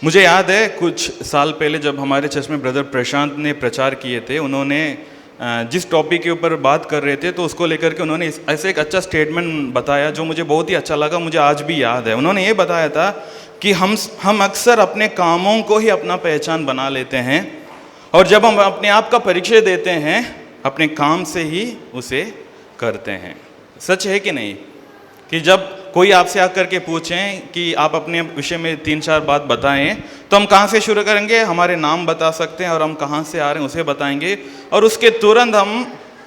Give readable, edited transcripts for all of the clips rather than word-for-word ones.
मुझे याद है कुछ साल पहले जब हमारे चर्च में ब्रदर प्रशांत ने प्रचार किए थे, उन्होंने जिस टॉपिक के ऊपर बात कर रहे थे तो उसको लेकर के उन्होंने ऐसे एक अच्छा स्टेटमेंट बताया जो मुझे बहुत ही अच्छा लगा, मुझे आज भी याद है। उन्होंने ये बताया था कि हम अक्सर अपने कामों को ही अपना पहचान बना लेते हैं, और जब हम अपने आप का परिचय देते हैं अपने काम से ही उसे करते हैं। सच है कि नहीं? कि जब कोई आपसे आकर के पूछें कि आप अपने विषय में 3-4 बात बताएं, तो हम कहाँ से शुरू करेंगे? हमारे नाम बता सकते हैं और हम कहाँ से आ रहे हैं उसे बताएंगे, और उसके तुरंत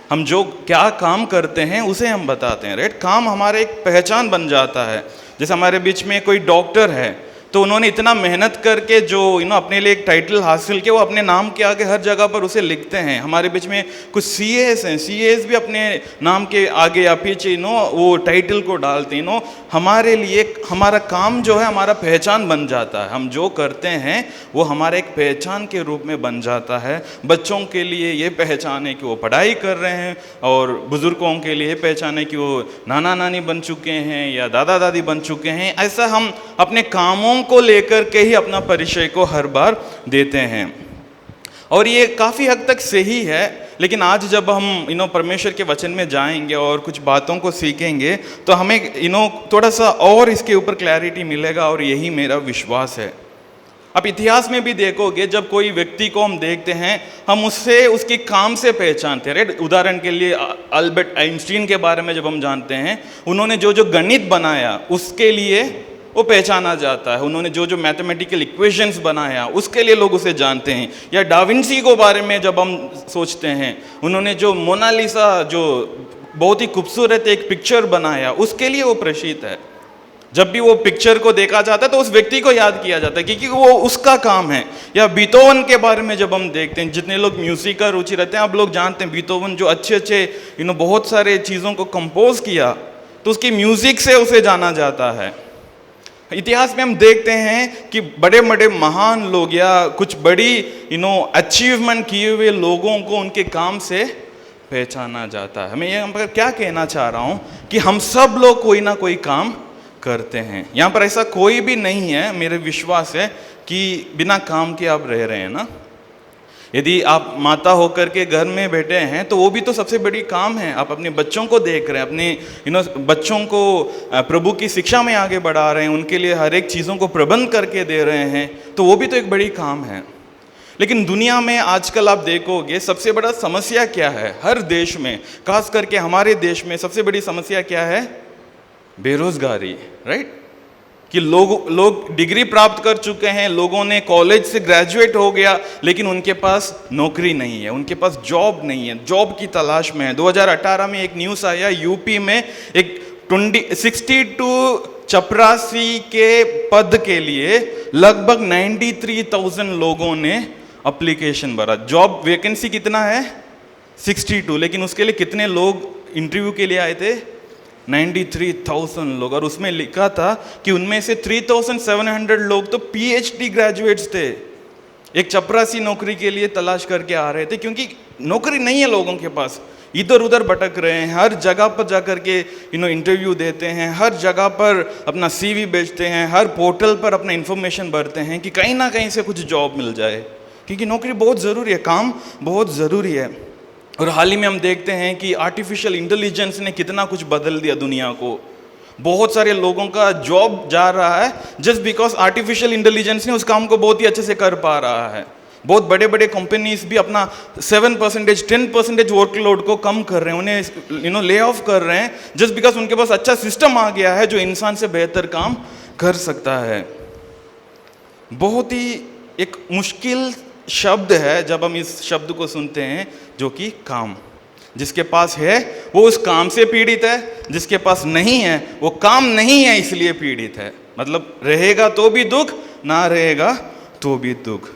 हम जो क्या काम करते हैं उसे हम बताते हैं। राइट? काम हमारे एक पहचान बन जाता है। जैसे हमारे बीच में कोई डॉक्टर है, तो उन्होंने इतना मेहनत करके जो अपने लिए एक टाइटल हासिल किया, वो अपने नाम के आगे हर जगह पर उसे लिखते हैं। हमारे बीच में कुछ सीएस हैं, सीएस भी अपने नाम के आगे या पीछे वो टाइटल को डालते हैं। हमारे लिए हमारा काम जो है हमारा पहचान बन जाता है। हम जो करते हैं वो हमारे एक पहचान के रूप में बन जाता है। बच्चों के लिए ये पहचान है कि वो पढ़ाई कर रहे हैं, और बुजुर्गों के लिए पहचान है कि वो नाना नानी बन चुके हैं या दादा दादी बन चुके हैं। ऐसा हम अपने कामों को लेकर के ही अपना परिचय को हर बार देते हैं, और ये काफ़ी हद तक सही है। लेकिन आज जब हम परमेश्वर के वचन में जाएंगे और कुछ बातों को सीखेंगे, तो हमें थोड़ा सा और इसके ऊपर क्लैरिटी मिलेगा, और यही मेरा विश्वास है। अब इतिहास में भी देखोगे, जब कोई व्यक्ति को हम देखते हैं, हम उससे उसके काम से पहचानते हैं। राइट? उदाहरण के लिए अल्बर्ट आइंस्टीन के बारे में जब हम जानते हैं, उन्होंने जो गणित बनाया उसके लिए वो पहचाना जाता है। उन्होंने जो मैथमेटिकल इक्वेशंस बनाया उसके लिए लोग उसे जानते हैं। या डाविंसी को बारे में जब हम सोचते हैं, उन्होंने जो मोनालिसा जो बहुत ही खूबसूरत एक पिक्चर बनाया उसके लिए वो प्रसिद्ध है। जब भी वो पिक्चर को देखा जाता है तो उस व्यक्ति को याद किया जाता है, क्योंकि वो उसका काम है। या बीथोवन के बारे में जब हम देखते हैं, जितने लोग म्यूजिक का रुचि रखते हैं, आप लोग जानते हैं बीथोवन जो अच्छे बहुत सारे चीज़ों को कंपोज किया, तो उसकी म्यूजिक से उसे जाना जाता है। इतिहास में हम देखते हैं कि बड़े बड़े महान लोग या कुछ बड़ी अचीवमेंट किए हुए लोगों को उनके काम से पहचाना जाता है। मैं ये क्या कहना चाह रहा हूँ कि हम सब लोग कोई ना कोई काम करते हैं। यहाँ पर ऐसा कोई भी नहीं है, मेरे विश्वास है, कि बिना काम के आप रह रहे हैं ना। यदि आप माता होकर के घर में बैठे हैं तो वो भी तो सबसे बड़ी काम है। आप अपने बच्चों को देख रहे हैं, अपने बच्चों को प्रभु की शिक्षा में आगे बढ़ा रहे हैं, उनके लिए हर एक चीज़ों को प्रबंध करके दे रहे हैं, तो वो भी तो एक बड़ी काम है। लेकिन दुनिया में आजकल आप देखोगे सबसे बड़ा समस्या क्या है? हर देश में, खास करके हमारे देश में सबसे बड़ी समस्या क्या है? बेरोजगारी। राइट? कि लोग डिग्री प्राप्त कर चुके हैं, लोगों ने कॉलेज से ग्रेजुएट हो गया, लेकिन उनके पास नौकरी नहीं है, उनके पास जॉब नहीं है, जॉब की तलाश में है। 2018 में एक न्यूज़ आया, यूपी में एक 62 चपरासी के पद के लिए लगभग 93,000 लोगों ने एप्लीकेशन भरा। जॉब वैकेंसी कितना है? 62, लेकिन उसके लिए कितने लोग इंटरव्यू के लिए आए थे? 93,000 लोग। और उसमें लिखा था कि उनमें से 3,700 लोग तो पीएचडी ग्रेजुएट्स थे। एक चपरासी नौकरी के लिए तलाश करके आ रहे थे, क्योंकि नौकरी नहीं है लोगों के पास, इधर उधर भटक रहे हैं, हर जगह पर जाकर के इंटरव्यू देते हैं, हर जगह पर अपना सीवी बेचते हैं, हर पोर्टल पर अपना इंफॉर्मेशन भरते हैं कि कहीं ना कहीं से कुछ जॉब मिल जाए, क्योंकि नौकरी बहुत ज़रूरी है, काम बहुत ज़रूरी है। और हाल ही में हम देखते हैं कि आर्टिफिशियल इंटेलिजेंस ने कितना कुछ बदल दिया दुनिया को। बहुत सारे लोगों का जॉब जा रहा है जस्ट बिकॉज आर्टिफिशियल इंटेलिजेंस ने उस काम को बहुत ही अच्छे से कर पा रहा है। बहुत बड़े बड़े कंपनीज भी अपना 7%, 10% वर्कलोड को कम कर रहे हैं, उन्हें ले ऑफ कर रहे हैं, जस्ट बिकॉज उनके पास अच्छा सिस्टम आ गया है जो इंसान से बेहतर काम कर सकता है। बहुत ही एक मुश्किल शब्द है जब हम इस शब्द को सुनते हैं, जो कि काम। जिसके पास है वो उस काम से पीड़ित है, जिसके पास नहीं है वो काम नहीं है इसलिए पीड़ित है। मतलब रहेगा तो भी दुख, ना रहेगा तो भी दुख।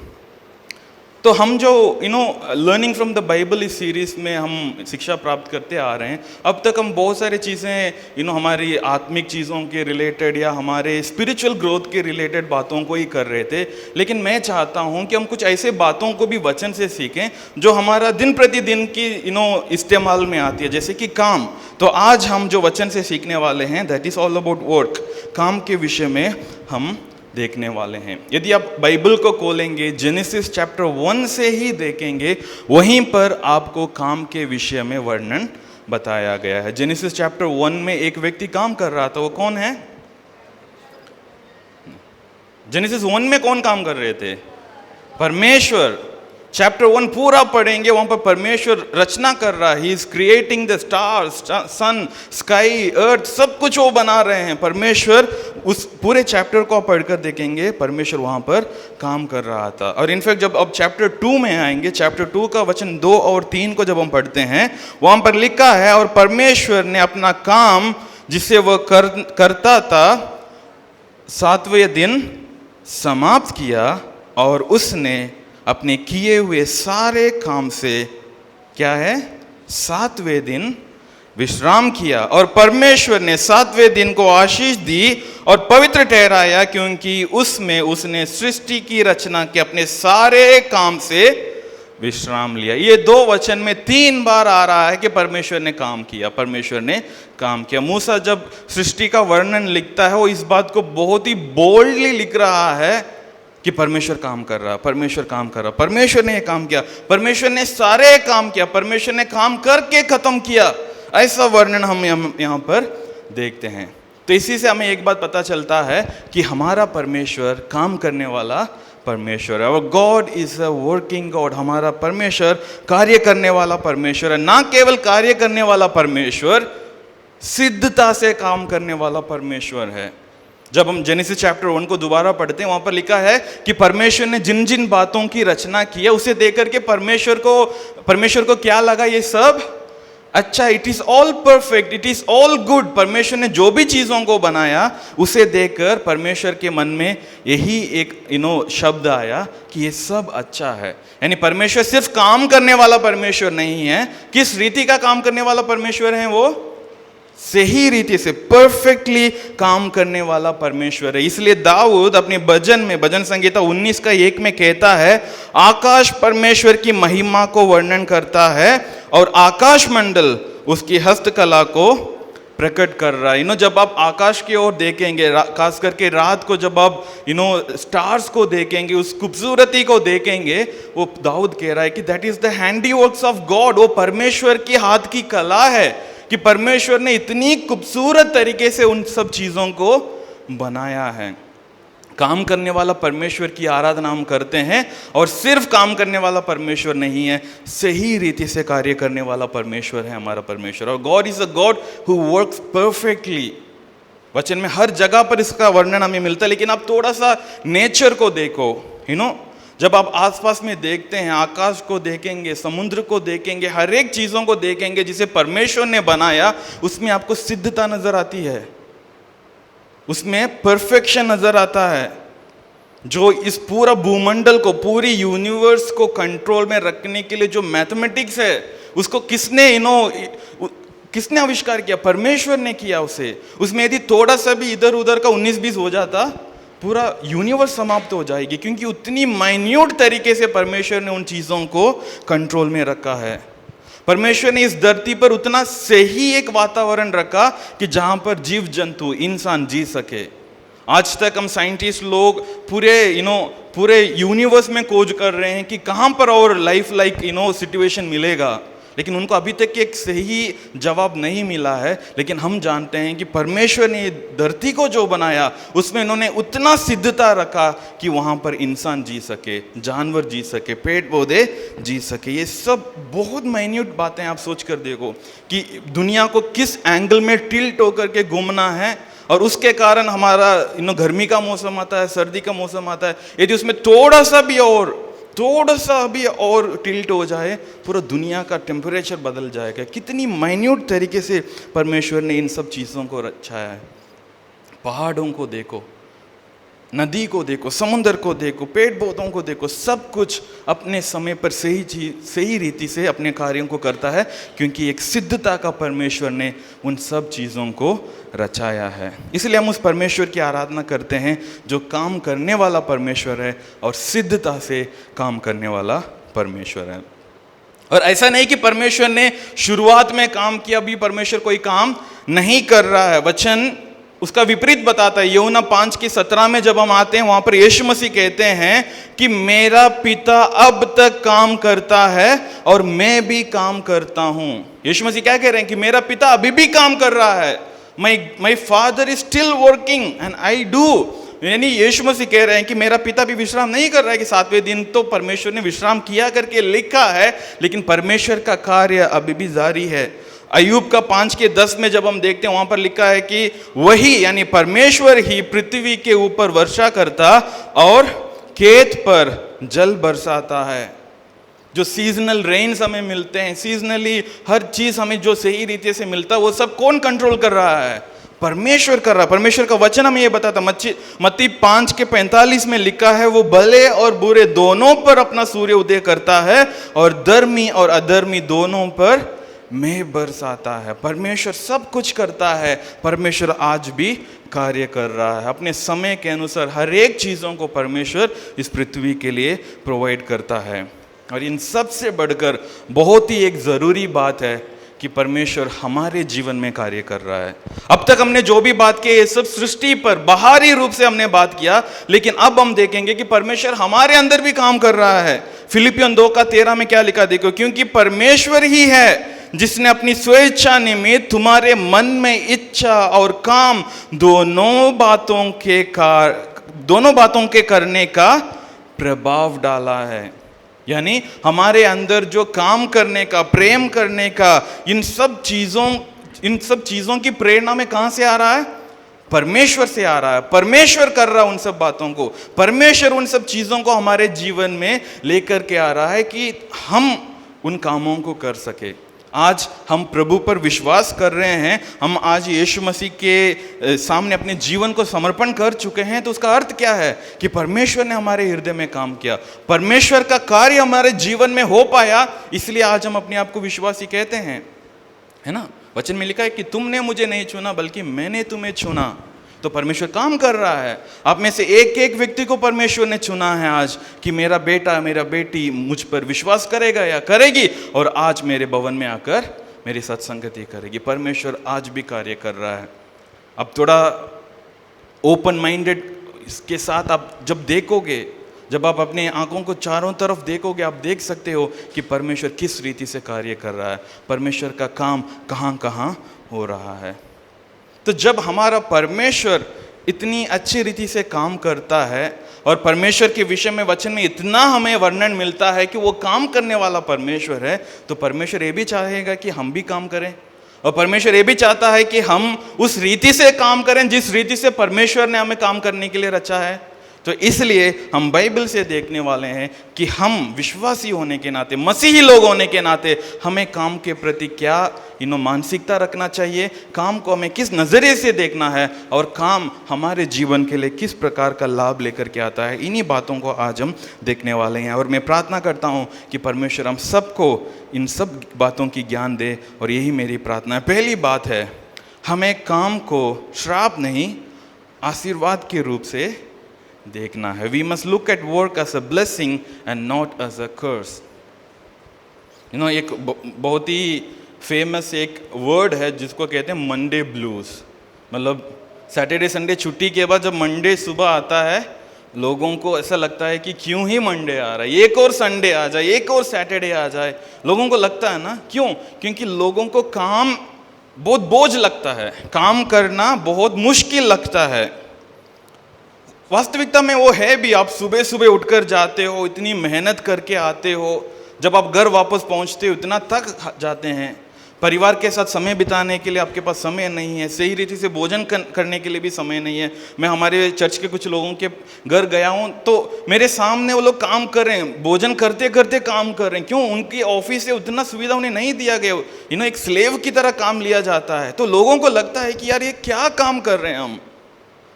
तो हम जो लर्निंग फ्रॉम द बाइबल इस सीरीज़ में हम शिक्षा प्राप्त करते आ रहे हैं। अब तक हम बहुत सारी चीज़ें हमारी आत्मिक चीज़ों के रिलेटेड या हमारे स्पिरिचुअल ग्रोथ के रिलेटेड बातों को ही कर रहे थे, लेकिन मैं चाहता हूं कि हम कुछ ऐसे बातों को भी वचन से सीखें जो हमारा दिन प्रतिदिन की इस्तेमाल में आती है, जैसे कि काम। तो आज हम जो वचन से सीखने वाले हैं, that is all about work. काम के विषय में हम देखने वाले हैं। यदि आप बाइबल को खोलेंगे, जेनेसिस चैप्टर 1 से ही देखेंगे, वहीं पर आपको काम के विषय में वर्णन बताया गया है। जेनेसिस चैप्टर 1 में एक व्यक्ति काम कर रहा था, वो कौन है? जेनेसिस 1 में कौन काम कर रहे थे? परमेश्वर। चैप्टर 1 पूरा पढ़ेंगे, वहां पर परमेश्वर रचना कर रहा है। He is creating the stars, sun, sky, earth, सब कुछ वो बना रहे हैं परमेश्वर। उस पूरे चैप्टर को आप पढ़कर देखेंगे, परमेश्वर वहां पर काम कर रहा था। और इनफैक्ट जब अब चैप्टर 2 में आएंगे, चैप्टर 2 का वचन 2 और 3 को जब हम पढ़ते हैं, वहां पर लिखा है, और परमेश्वर ने अपना काम जिसे वह करता था 7वें दिन समाप्त किया, और उसने अपने किए हुए सारे काम से क्या है? 7वें दिन विश्राम किया। और परमेश्वर ने 7वें दिन को आशीष दी और पवित्र ठहराया, क्योंकि उसमें उसने सृष्टि की रचना के अपने सारे काम से विश्राम लिया। ये 2 वचन में 3 बार आ रहा है कि परमेश्वर ने काम किया, परमेश्वर ने काम किया। मूसा जब सृष्टि का वर्णन लिखता है, वो इस बात को बहुत ही बोल्डली लिख रहा है कि परमेश्वर काम कर रहा, परमेश्वर काम कर रहा, परमेश्वर ने ये काम किया, परमेश्वर ने सारे काम किया, परमेश्वर ने काम करके खत्म किया। ऐसा वर्णन हम यहाँ पर देखते हैं। तो इसी से हमें एक बात पता चलता है कि हमारा परमेश्वर काम करने वाला परमेश्वर है। और God is a working God. हमारा परमेश्वर कार्य करने वाला परमेश्वर है। ना केवल कार्य करने वाला परमेश्वर, सिद्धता से काम करने वाला परमेश्वर है। जब हम जेनेसिस चैप्टर 1 को दोबारा पढ़ते हैं, वहां पर लिखा है कि परमेश्वर ने जिन जिन बातों की रचना की है, उसे देखकर के परमेश्वर को क्या लगा? ये सब अच्छा, it is all perfect, it is all good. परमेश्वर ने जो भी चीजों को बनाया, उसे देखकर परमेश्वर के मन में यही एक शब्द आया कि ये सब अच्छा है। यानी परमेश्वर सिर्फ काम करने वाला परमेश्वर नहीं है। किस रीति का काम करने वाला परमेश्वर है? वो सही रीति से परफेक्टली काम करने वाला परमेश्वर है। इसलिए दाऊद अपने भजन संगीता 19 का 1 में कहता है, आकाश परमेश्वर की महिमा को वर्णन करता है और आकाश मंडल उसकी हस्तकला को प्रकट कर रहा है। जब आप आकाश की ओर देखेंगे, खास करके रात को जब आप स्टार्स को देखेंगे, उस खूबसूरती को देखेंगे, वो दाऊद कह रहा है कि that is the handiworks of God. वो परमेश्वर की हाथ की कला है कि परमेश्वर ने इतनी खूबसूरत तरीके से उन सब चीजों को बनाया है। काम करने वाला परमेश्वर की आराधना हम करते हैं, और सिर्फ काम करने वाला परमेश्वर नहीं है, सही रीति से कार्य करने वाला परमेश्वर है हमारा परमेश्वर। और God is a God who works perfectly. वचन में हर जगह पर इसका वर्णन हमें मिलता है। लेकिन आप थोड़ा सा नेचर को देखो, जब आप आसपास में देखते हैं, आकाश को देखेंगे, समुद्र को देखेंगे, हर एक चीजों को देखेंगे जिसे परमेश्वर ने बनाया, उसमें आपको सिद्धता नजर आती है, उसमें परफेक्शन नजर आता है। जो इस पूरा भूमंडल को, पूरी यूनिवर्स को कंट्रोल में रखने के लिए जो मैथमेटिक्स है, उसको किसने आविष्कार किया? परमेश्वर ने किया उसे। उसमें यदि थोड़ा सा भी इधर उधर का 19-20 हो जाता, पूरा यूनिवर्स समाप्त हो जाएगी, क्योंकि उतनी माइन्यूट तरीके से परमेश्वर ने उन चीजों को कंट्रोल में रखा है। परमेश्वर ने इस धरती पर उतना सही एक वातावरण रखा कि जहां पर जीव जंतु, इंसान जी सके। आज तक हम साइंटिस्ट लोग पूरे यूनिवर्स में खोज कर रहे हैं कि कहां पर और लाइफ सिचुएशन मिलेगा, लेकिन उनको अभी तक एक सही जवाब नहीं मिला है। लेकिन हम जानते हैं कि परमेश्वर ने धरती को जो बनाया, उसमें इन्होंने उतना सिद्धता रखा कि वहाँ पर इंसान जी सके, जानवर जी सके, पेड़ पौधे जी सके। ये सब बहुत माइन्यूट बातें आप सोच कर देखो कि दुनिया को किस एंगल में टिल्ट होकर के घूमना है, और उसके कारण हमारा गर्मी का मौसम आता है, सर्दी का मौसम आता है। यदि उसमें थोड़ा सा भी और टिल्ट हो जाए, पूरा दुनिया का टेम्परेचर बदल जाएगा। कितनी माइन्यूट तरीके से परमेश्वर ने इन सब चीज़ों को रचाया है। पहाड़ों को देखो, नदी को देखो, समुद्र को देखो, पेड़ पौधों को देखो, सब कुछ अपने समय पर सही रीति से अपने कार्यों को करता है, क्योंकि एक सिद्धता का परमेश्वर ने उन सब चीज़ों को रचाया है। इसलिए हम उस परमेश्वर की आराधना करते हैं जो काम करने वाला परमेश्वर है और सिद्धता से काम करने वाला परमेश्वर है। और ऐसा नहीं कि परमेश्वर ने शुरुआत में काम किया, अभी परमेश्वर कोई काम नहीं कर रहा है। वचन उसका विपरीत बताता है। यूहन्ना 5:17 में जब हम आते हैं, वहां पर यीशु मसीह कहते हैं कि मेरा पिता अब तक काम करता है और मैं भी काम करता हूं। यीशु मसीह क्या कह रहे हैं कि मेरा पिता अभी भी काम कर रहा है। My father is still working and I do. यानी यीशु मसीह कह रहे हैं कि मेरा पिता भी विश्राम नहीं कर रहा है, कि 7वें दिन तो परमेश्वर ने विश्राम किया करके लिखा है, लेकिन परमेश्वर का कार्य अभी भी जारी है। अय्यूब का 5:10 में जब हम देखते हैं, वहां पर लिखा है कि वही यानी परमेश्वर ही पृथ्वी के ऊपर वर्षा करता और खेत पर जल बरसाता है। जो सीजनल रेन्स हमें मिलते हैं, सीजनली हर चीज हमें जो सही रीति से मिलता है, वो सब कौन कंट्रोल कर रहा है? परमेश्वर कर रहा है। परमेश्वर का वचन हमें ये बताता। मत्ती 5:45 में लिखा है, वो भले और बुरे दोनों पर अपना सूर्य उदय करता है और धर्मी और अधर्मी दोनों पर मेघ बरसाता है। परमेश्वर सब कुछ करता है। परमेश्वर आज भी कार्य कर रहा है। अपने समय के अनुसार हर एक चीज़ों को परमेश्वर इस पृथ्वी के लिए प्रोवाइड करता है। और इन सब से बढ़कर बहुत ही एक ज़रूरी बात है कि परमेश्वर हमारे जीवन में कार्य कर रहा है। अब तक हमने जो भी बात की, ये सब सृष्टि पर बाहरी रूप से हमने बात किया, लेकिन अब हम देखेंगे कि परमेश्वर हमारे अंदर भी काम कर रहा है। फिलिपियन 2:13 में क्या लिखा देखो, क्योंकि परमेश्वर ही है जिसने अपनी स्वेच्छा निमित्त तुम्हारे मन में इच्छा और काम दोनों बातों के करने का प्रभाव डाला है। यानी हमारे अंदर जो काम करने का, प्रेम करने का, इन सब चीजों की प्रेरणा में कहां से आ रहा है? परमेश्वर से आ रहा है। परमेश्वर कर रहा है उन सब बातों को। परमेश्वर उन सब चीजों को हमारे जीवन में लेकर के आ रहा है कि हम उन कामों को कर सके। आज हम प्रभु पर विश्वास कर रहे हैं, हम आज यीशु मसीह के सामने अपने जीवन को समर्पण कर चुके हैं, तो उसका अर्थ क्या है? कि परमेश्वर ने हमारे हृदय में काम किया, परमेश्वर का कार्य हमारे जीवन में हो पाया, इसलिए आज हम अपने आप को विश्वासी कहते हैं, है ना? वचन में लिखा है कि तुमने मुझे नहीं चुना बल्कि मैंने तुम्हें चुना। तो परमेश्वर काम कर रहा है। आप में से एक एक व्यक्ति को परमेश्वर ने चुना है आज कि मेरा बेटा, मेरा बेटी मुझ पर विश्वास करेगा या करेगी और आज मेरे भवन में आकर मेरी सत्संगति करेगी। परमेश्वर आज भी कार्य कर रहा है। अब थोड़ा ओपन माइंडेड इसके साथ आप जब देखोगे, जब आप अपने आंखों को चारों तरफ देखोगे, आप देख सकते हो कि परमेश्वर किस रीति से कार्य कर रहा है, परमेश्वर का काम कहाँ कहाँ हो रहा है। तो जब हमारा परमेश्वर इतनी अच्छी रीति से काम करता है और परमेश्वर के विषय में वचन में इतना हमें वर्णन मिलता है कि वो काम करने वाला परमेश्वर है, तो परमेश्वर ये भी चाहेगा कि हम भी काम करें। और परमेश्वर ये भी चाहता है कि हम उस रीति से काम करें जिस रीति से परमेश्वर ने हमें काम करने के लिए रचा है। तो इसलिए हम बाइबल से देखने वाले हैं कि हम विश्वासी होने के नाते, मसीही लोग होने के नाते, हमें काम के प्रति क्या मानसिकता रखना चाहिए, काम को हमें किस नज़रिए से देखना है और काम हमारे जीवन के लिए किस प्रकार का लाभ लेकर के आता है। इन्हीं बातों को आज हम देखने वाले हैं और मैं प्रार्थना करता हूं कि परमेश्वर हम सबको इन सब बातों की ज्ञान दे और यही मेरी प्रार्थना है। पहली बात है, हमें काम को श्राप नहीं आशीर्वाद के रूप से देखना है। We must look at work as a blessing and not as a curse. एक बहुत ही फेमस एक वर्ड है जिसको कहते हैं मंडे ब्लूज। मतलब सैटरडे संडे छुट्टी के बाद जब मंडे सुबह आता है, लोगों को ऐसा लगता है कि क्यों ही मंडे आ रहा है, एक और संडे आ जाए, एक और सैटरडे आ जाए। लोगों को लगता है ना, क्यों? क्योंकि लोगों को काम बहुत बोझ लगता है, काम करना बहुत मुश्किल लगता है। वास्तविकता में वो है भी। आप सुबह सुबह उठकर जाते हो, इतनी मेहनत करके आते हो, जब आप घर वापस पहुंचते हो इतना थक जाते हैं, परिवार के साथ समय बिताने के लिए आपके पास समय नहीं है, सही रीति से भोजन करने के लिए भी समय नहीं है। मैं हमारे चर्च के कुछ लोगों के घर गया हूँ तो मेरे सामने वो लोग काम कर रहे हैं, भोजन करते करते काम कर रहे हैं। क्यों? उनकी ऑफिस से उतना सुविधा उन्हें नहीं दिया गया, एक स्लेव की तरह काम लिया जाता है। तो लोगों को लगता है कि यार ये क्या काम कर रहे हैं हम,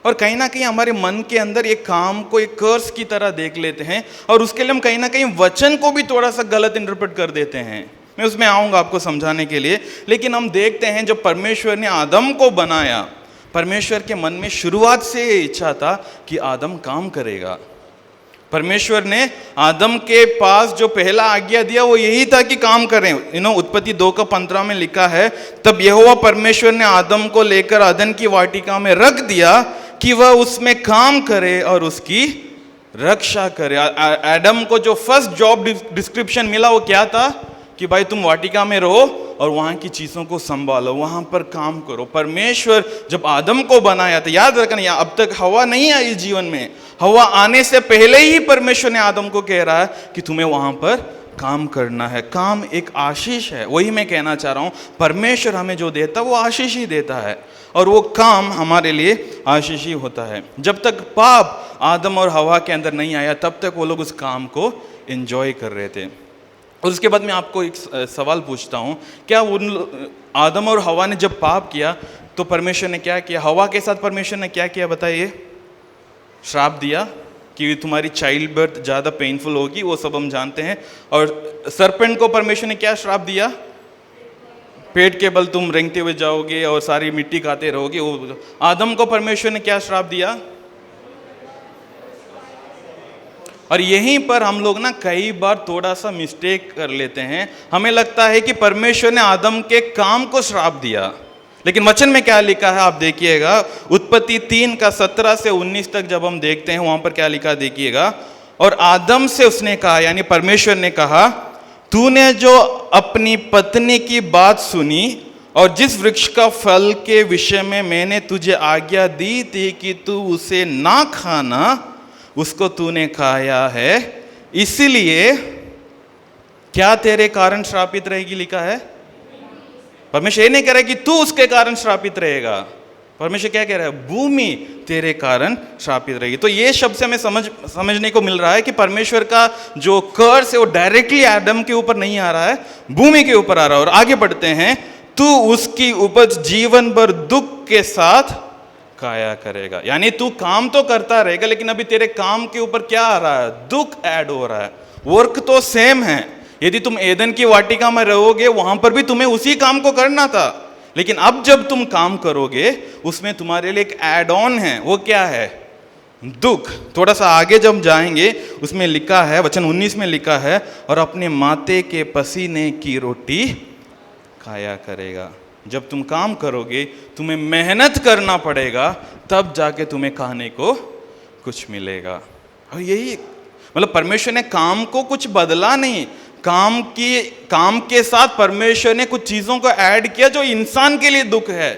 और कहीं ना कहीं हमारे मन के अंदर ये काम को एक कर्स की तरह देख लेते हैं और उसके लिए हम कहीं ना कहीं वचन को भी थोड़ा सा गलत इंटरप्रेट कर देते हैं। मैं उसमें आऊँगा आपको समझाने के लिए। लेकिन हम देखते हैं जब परमेश्वर ने आदम को बनाया, परमेश्वर के मन में शुरुआत से ये इच्छा था कि आदम काम करेगा। परमेश्वर ने आदम के पास जो पहला आज्ञा दिया वो यही था कि काम करें। उत्पत्ति 2:15 में लिखा है, तब यहोवा परमेश्वर ने आदम को लेकर अदन की वाटिका में रख दिया कि वह उसमें काम करे और उसकी रक्षा करे। एडम को जो फर्स्ट जॉब डिस्क्रिप्शन मिला वो क्या था कि भाई तुम वाटिका में रहो और वहां की चीजों को संभालो, वहां पर काम करो। परमेश्वर जब आदम को बनाया था, याद रखना, अब तक हवा नहीं आई जीवन में, हवा आने से पहले ही परमेश्वर ने आदम को कह रहा है कि तुम्हें वहां पर काम करना है। काम एक आशीष है, वही मैं कहना चाह रहा हूं। परमेश्वर हमें जो देता है वो आशीष ही देता है और वो काम हमारे लिए आशीष ही होता है। जब तक पाप आदम और हवा के अंदर नहीं आया तब तक वो लोग उस काम को एंजॉय कर रहे थे। और उसके बाद मैं आपको एक सवाल पूछता हूँ, क्या उन आदम और हवा ने जब पाप किया तो परमेश्वर ने क्या किया? हवा के साथ परमेश्वर ने क्या किया बताइए? श्राप दिया कि तुम्हारी चाइल्ड बर्थ ज़्यादा पेनफुल होगी, वो सब हम जानते हैं। और सरपेंट को परमेश्वर ने क्या श्राप दिया? पेट के बल तुम रेंगते हुए जाओगे और सारी मिट्टी खाते रहोगे। वो आदम को परमेश्वर ने क्या श्राप दिया? और यहीं पर हम लोग ना कई बार थोड़ा सा मिस्टेक कर लेते हैं। हमें लगता है कि परमेश्वर ने आदम के काम को श्राप दिया, लेकिन वचन में क्या लिखा है आप देखिएगा। उत्पत्ति 3:17 से 19 तक जब हम देखते हैं वहां पर क्या लिखा देखिएगा। और आदम से उसने कहा, यानी परमेश्वर ने कहा, तूने जो अपनी पत्नी की बात सुनी और जिस वृक्ष का फल के विषय में मैंने तुझे आज्ञा दी थी कि तू उसे ना खाना, उसको तूने खाया है, इसलिए क्या तेरे कारण श्रापित रहेगी लिखा है। परमेश्वर ये नहीं कह रहा कि तू उसके कारण श्रापित रहेगा। परमेश्वर क्या कह रहा है? भूमि तेरे कारण श्रापित रहेगी। तो ये शब्द से हमें समझने को मिल रहा है कि परमेश्वर का जो कर्स है वो डायरेक्टली आदम के ऊपर नहीं आ रहा है, भूमि के ऊपर आ रहा है। और आगे बढ़ते हैं, तू उसकी उपज जीवन भर दुख के साथ खाया करेगा। यानी तू काम तो करता रहेगा, लेकिन अभी तेरे काम के ऊपर क्या आ रहा है? दुख ऐड हो रहा है। वर्क तो सेम है। यदि तुम एदन की वाटिका में रहोगे वहां पर भी तुम्हें उसी काम को करना था, लेकिन अब जब तुम काम करोगे उसमें तुम्हारे लिए एक ऐड ऑन है। वो क्या है? दुख। थोड़ा सा आगे जब जाएंगे उसमें लिखा है, वचन 19 में लिखा है, और अपने माते के पसीने की रोटी खाया करेगा। जब तुम काम करोगे तुम्हें मेहनत करना पड़ेगा, तब जाके तुम्हें खाने को कुछ मिलेगा। और यही मतलब परमेश्वर ने काम को कुछ बदला नहीं, काम के साथ परमेश्वर ने कुछ चीजों को ऐड किया जो इंसान के लिए दुख है।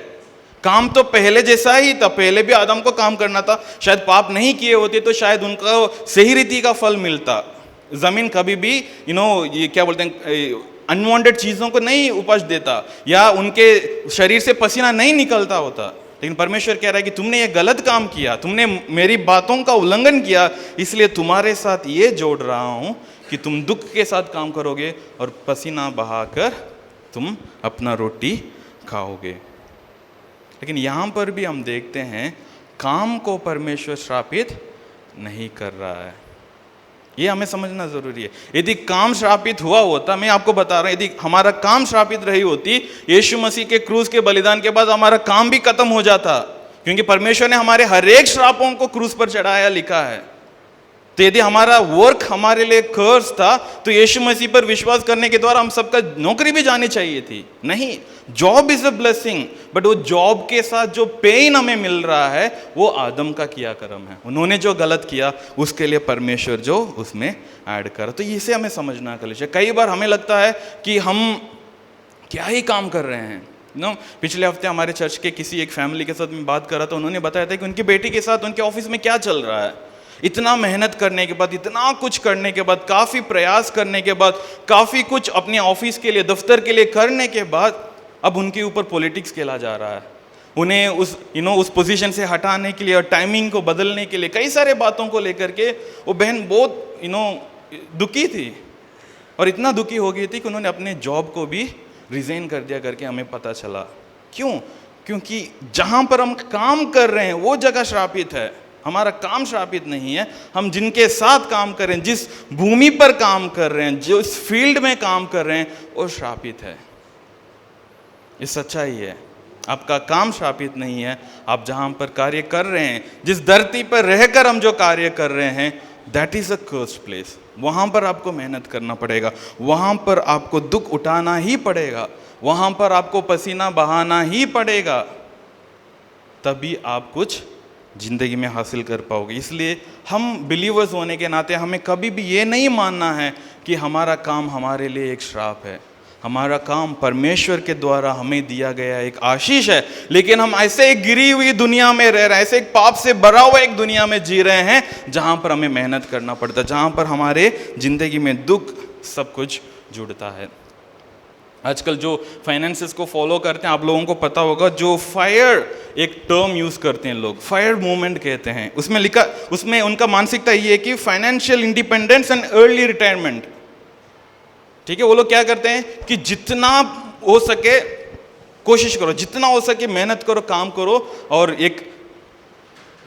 काम तो पहले जैसा ही था, पहले भी आदम को काम करना था। शायद पाप नहीं किए होते तो शायद उनका सही रीति का फल मिलता। जमीन कभी भी ये क्या बोलते हैं, अनवांटेड चीजों को नहीं उपज देता, या उनके शरीर से पसीना नहीं निकलता होता। लेकिन परमेश्वर कह रहा है कि तुमने ये गलत काम किया, तुमने मेरी बातों का उल्लंघन किया, इसलिए तुम्हारे साथ ये जोड़ रहा हूं कि तुम दुख के साथ काम करोगे और पसीना बहाकर तुम अपना रोटी खाओगे। लेकिन यहां पर भी हम देखते हैं काम को परमेश्वर श्रापित नहीं कर रहा है। ये हमें समझना जरूरी है। यदि काम श्रापित हुआ होता, मैं आपको बता रहा हूं, यदि हमारा काम श्रापित रही होती, यीशु मसीह के क्रूस के बलिदान के बाद हमारा काम भी खत्म हो जाता, क्योंकि परमेश्वर ने हमारे हर एक श्रापों को क्रूस पर चढ़ाया लिखा है। तो यदि हमारा वर्क हमारे लिए कर्स था तो यीशु मसीह पर विश्वास करने के द्वारा हम सबका नौकरी भी जानी चाहिए थी। नहीं, job is a blessing, but वो जॉब के साथ जो पेन हमें मिल रहा है वो आदम का किया कर्म है। उन्होंने जो गलत किया उसके लिए परमेश्वर जो उसमें ऐड करा। तो इसे हमें समझना चाहिए। कई बार हमें लगता है कि हम क्या ही काम कर रहे हैं। पिछले हफ्ते हमारे चर्च के किसी एक फैमिली के साथ मैं बात कर रहा था, उन्होंने बताया था कि उनकी बेटी के साथ उनके ऑफिस में क्या चल रहा है। इतना मेहनत करने के बाद, इतना कुछ करने के बाद, काफ़ी प्रयास करने के बाद, काफ़ी कुछ अपने ऑफिस के लिए, दफ्तर के लिए करने के बाद, अब उनके ऊपर पॉलिटिक्स खेला जा रहा है। उन्हें उस पोजीशन से हटाने के लिए और टाइमिंग को बदलने के लिए, कई सारे बातों को लेकर के वो बहन बहुत दुखी थी। और इतना दुखी हो गई थी कि उन्होंने अपने जॉब को भी रिजाइन कर दिया करके हमें पता चला। क्यों? क्योंकि जहाँ पर हम काम कर रहे हैं वो जगह श्रापित है। हमारा काम श्रापित नहीं है, हम जिनके साथ काम कर रहे हैं, जिस भूमि पर काम कर रहे हैं, जो इस फील्ड में काम कर रहे हैं, वो श्रापित है। ये सच्चाई है। आपका काम श्रापित नहीं है। आप जहां पर कार्य कर रहे हैं, जिस धरती पर रहकर हम जो कार्य कर रहे हैं, that is a cursed place. वहाँ पर आपको मेहनत करना पड़ेगा, वहाँ पर आपको दुख उठाना ही पड़ेगा, वहाँ पर आपको पसीना बहाना ही पड़ेगा, तभी आप कुछ ज़िंदगी में हासिल कर पाओगे। इसलिए हम बिलीवर्स होने के नाते हमें कभी भी ये नहीं मानना है कि हमारा काम हमारे लिए एक श्राप है। हमारा काम परमेश्वर के द्वारा हमें दिया गया एक आशीष है, लेकिन हम ऐसे एक गिरी हुई दुनिया में रह रहे हैं, ऐसे एक पाप से भरा हुआ एक दुनिया में जी रहे हैं जहाँ पर हमें मेहनत करना पड़ता है, जहाँ पर हमारे ज़िंदगी में दुख सब कुछ जुड़ता है। आजकल जो फाइनेंसेस को फॉलो करते हैं, आप लोगों को पता होगा, जो फायर एक टर्म यूज़ करते हैं लोग, फायर मूवमेंट कहते हैं। उसमें उनका मानसिकता ये है कि financial independence and early retirement. ठीक है, वो लोग क्या करते हैं कि जितना हो सके कोशिश करो, जितना हो सके मेहनत करो, काम करो, और एक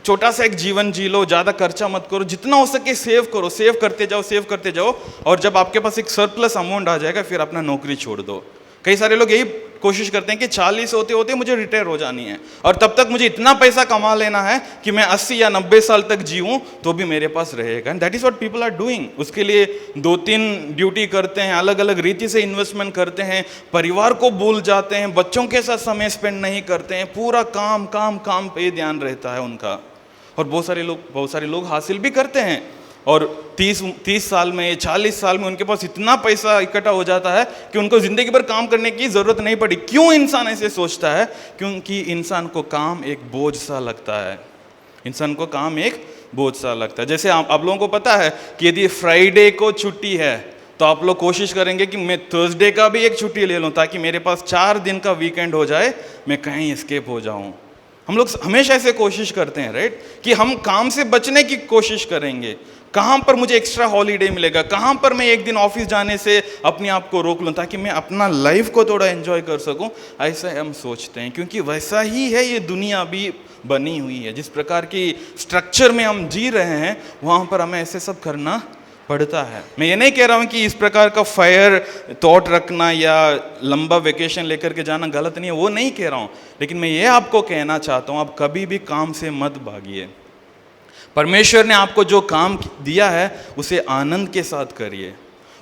छोटा सा एक जीवन जी लो, ज़्यादा खर्चा मत करो, जितना हो सके सेव करो, सेव करते जाओ, सेव करते जाओ, और जब आपके पास एक सरप्लस अमाउंट आ जाएगा फिर अपना नौकरी छोड़ दो। कई सारे लोग यही कोशिश करते हैं कि 40 होते होते मुझे रिटायर हो जानी है, और तब तक मुझे इतना पैसा कमा लेना है कि मैं 80 या 90 साल तक जीऊँ तो भी मेरे पास रहेगा। And that is what people are doing. उसके लिए 2-3 ड्यूटी करते हैं, अलग अलग रीति से इन्वेस्टमेंट करते हैं, परिवार को भूल जाते हैं, बच्चों के साथ समय स्पेंड नहीं करते हैं, पूरा काम काम काम पे ध्यान रहता है उनका। और बहुत सारे लोग हासिल भी करते हैं, और 30 साल में 40 साल में उनके पास इतना पैसा इकट्ठा हो जाता है कि उनको ज़िंदगी भर काम करने की ज़रूरत नहीं पड़ी। क्यों इंसान ऐसे सोचता है? क्योंकि इंसान को काम एक बोझ सा लगता है। इंसान को काम एक बोझ सा लगता है। जैसे आप लोगों को पता है कि यदि फ्राइडे को छुट्टी है तो आप लोग कोशिश करेंगे कि मैं थर्सडे का भी एक छुट्टी ले लूँ, ताकि मेरे पास 4 दिन का वीकेंड हो जाए, मैं कहीं एस्केप हो जाऊँ। हम लोग हमेशा ऐसे कोशिश करते हैं, राइट, कि हम काम से बचने की कोशिश करेंगे। कहाँ पर मुझे एक्स्ट्रा हॉलीडे मिलेगा, कहाँ पर मैं एक दिन ऑफिस जाने से अपने आप को रोक लूँ ताकि मैं अपना लाइफ को थोड़ा एंजॉय कर सकूँ। ऐसा हम सोचते हैं, क्योंकि वैसा ही है ये दुनिया भी बनी हुई है। जिस प्रकार की स्ट्रक्चर में हम जी रहे हैं, वहाँ पर हमें ऐसे सब करना पड़ता है। मैं ये नहीं कह रहा हूँ कि इस प्रकार का फायर थॉट रखना या लंबा वेकेशन लेकर के जाना गलत नहीं है, वो नहीं कह रहा हूँ, लेकिन मैं ये आपको कहना चाहता हूँ, आप कभी भी काम से मत भागिए। परमेश्वर ने आपको जो काम दिया है उसे आनंद के साथ करिए,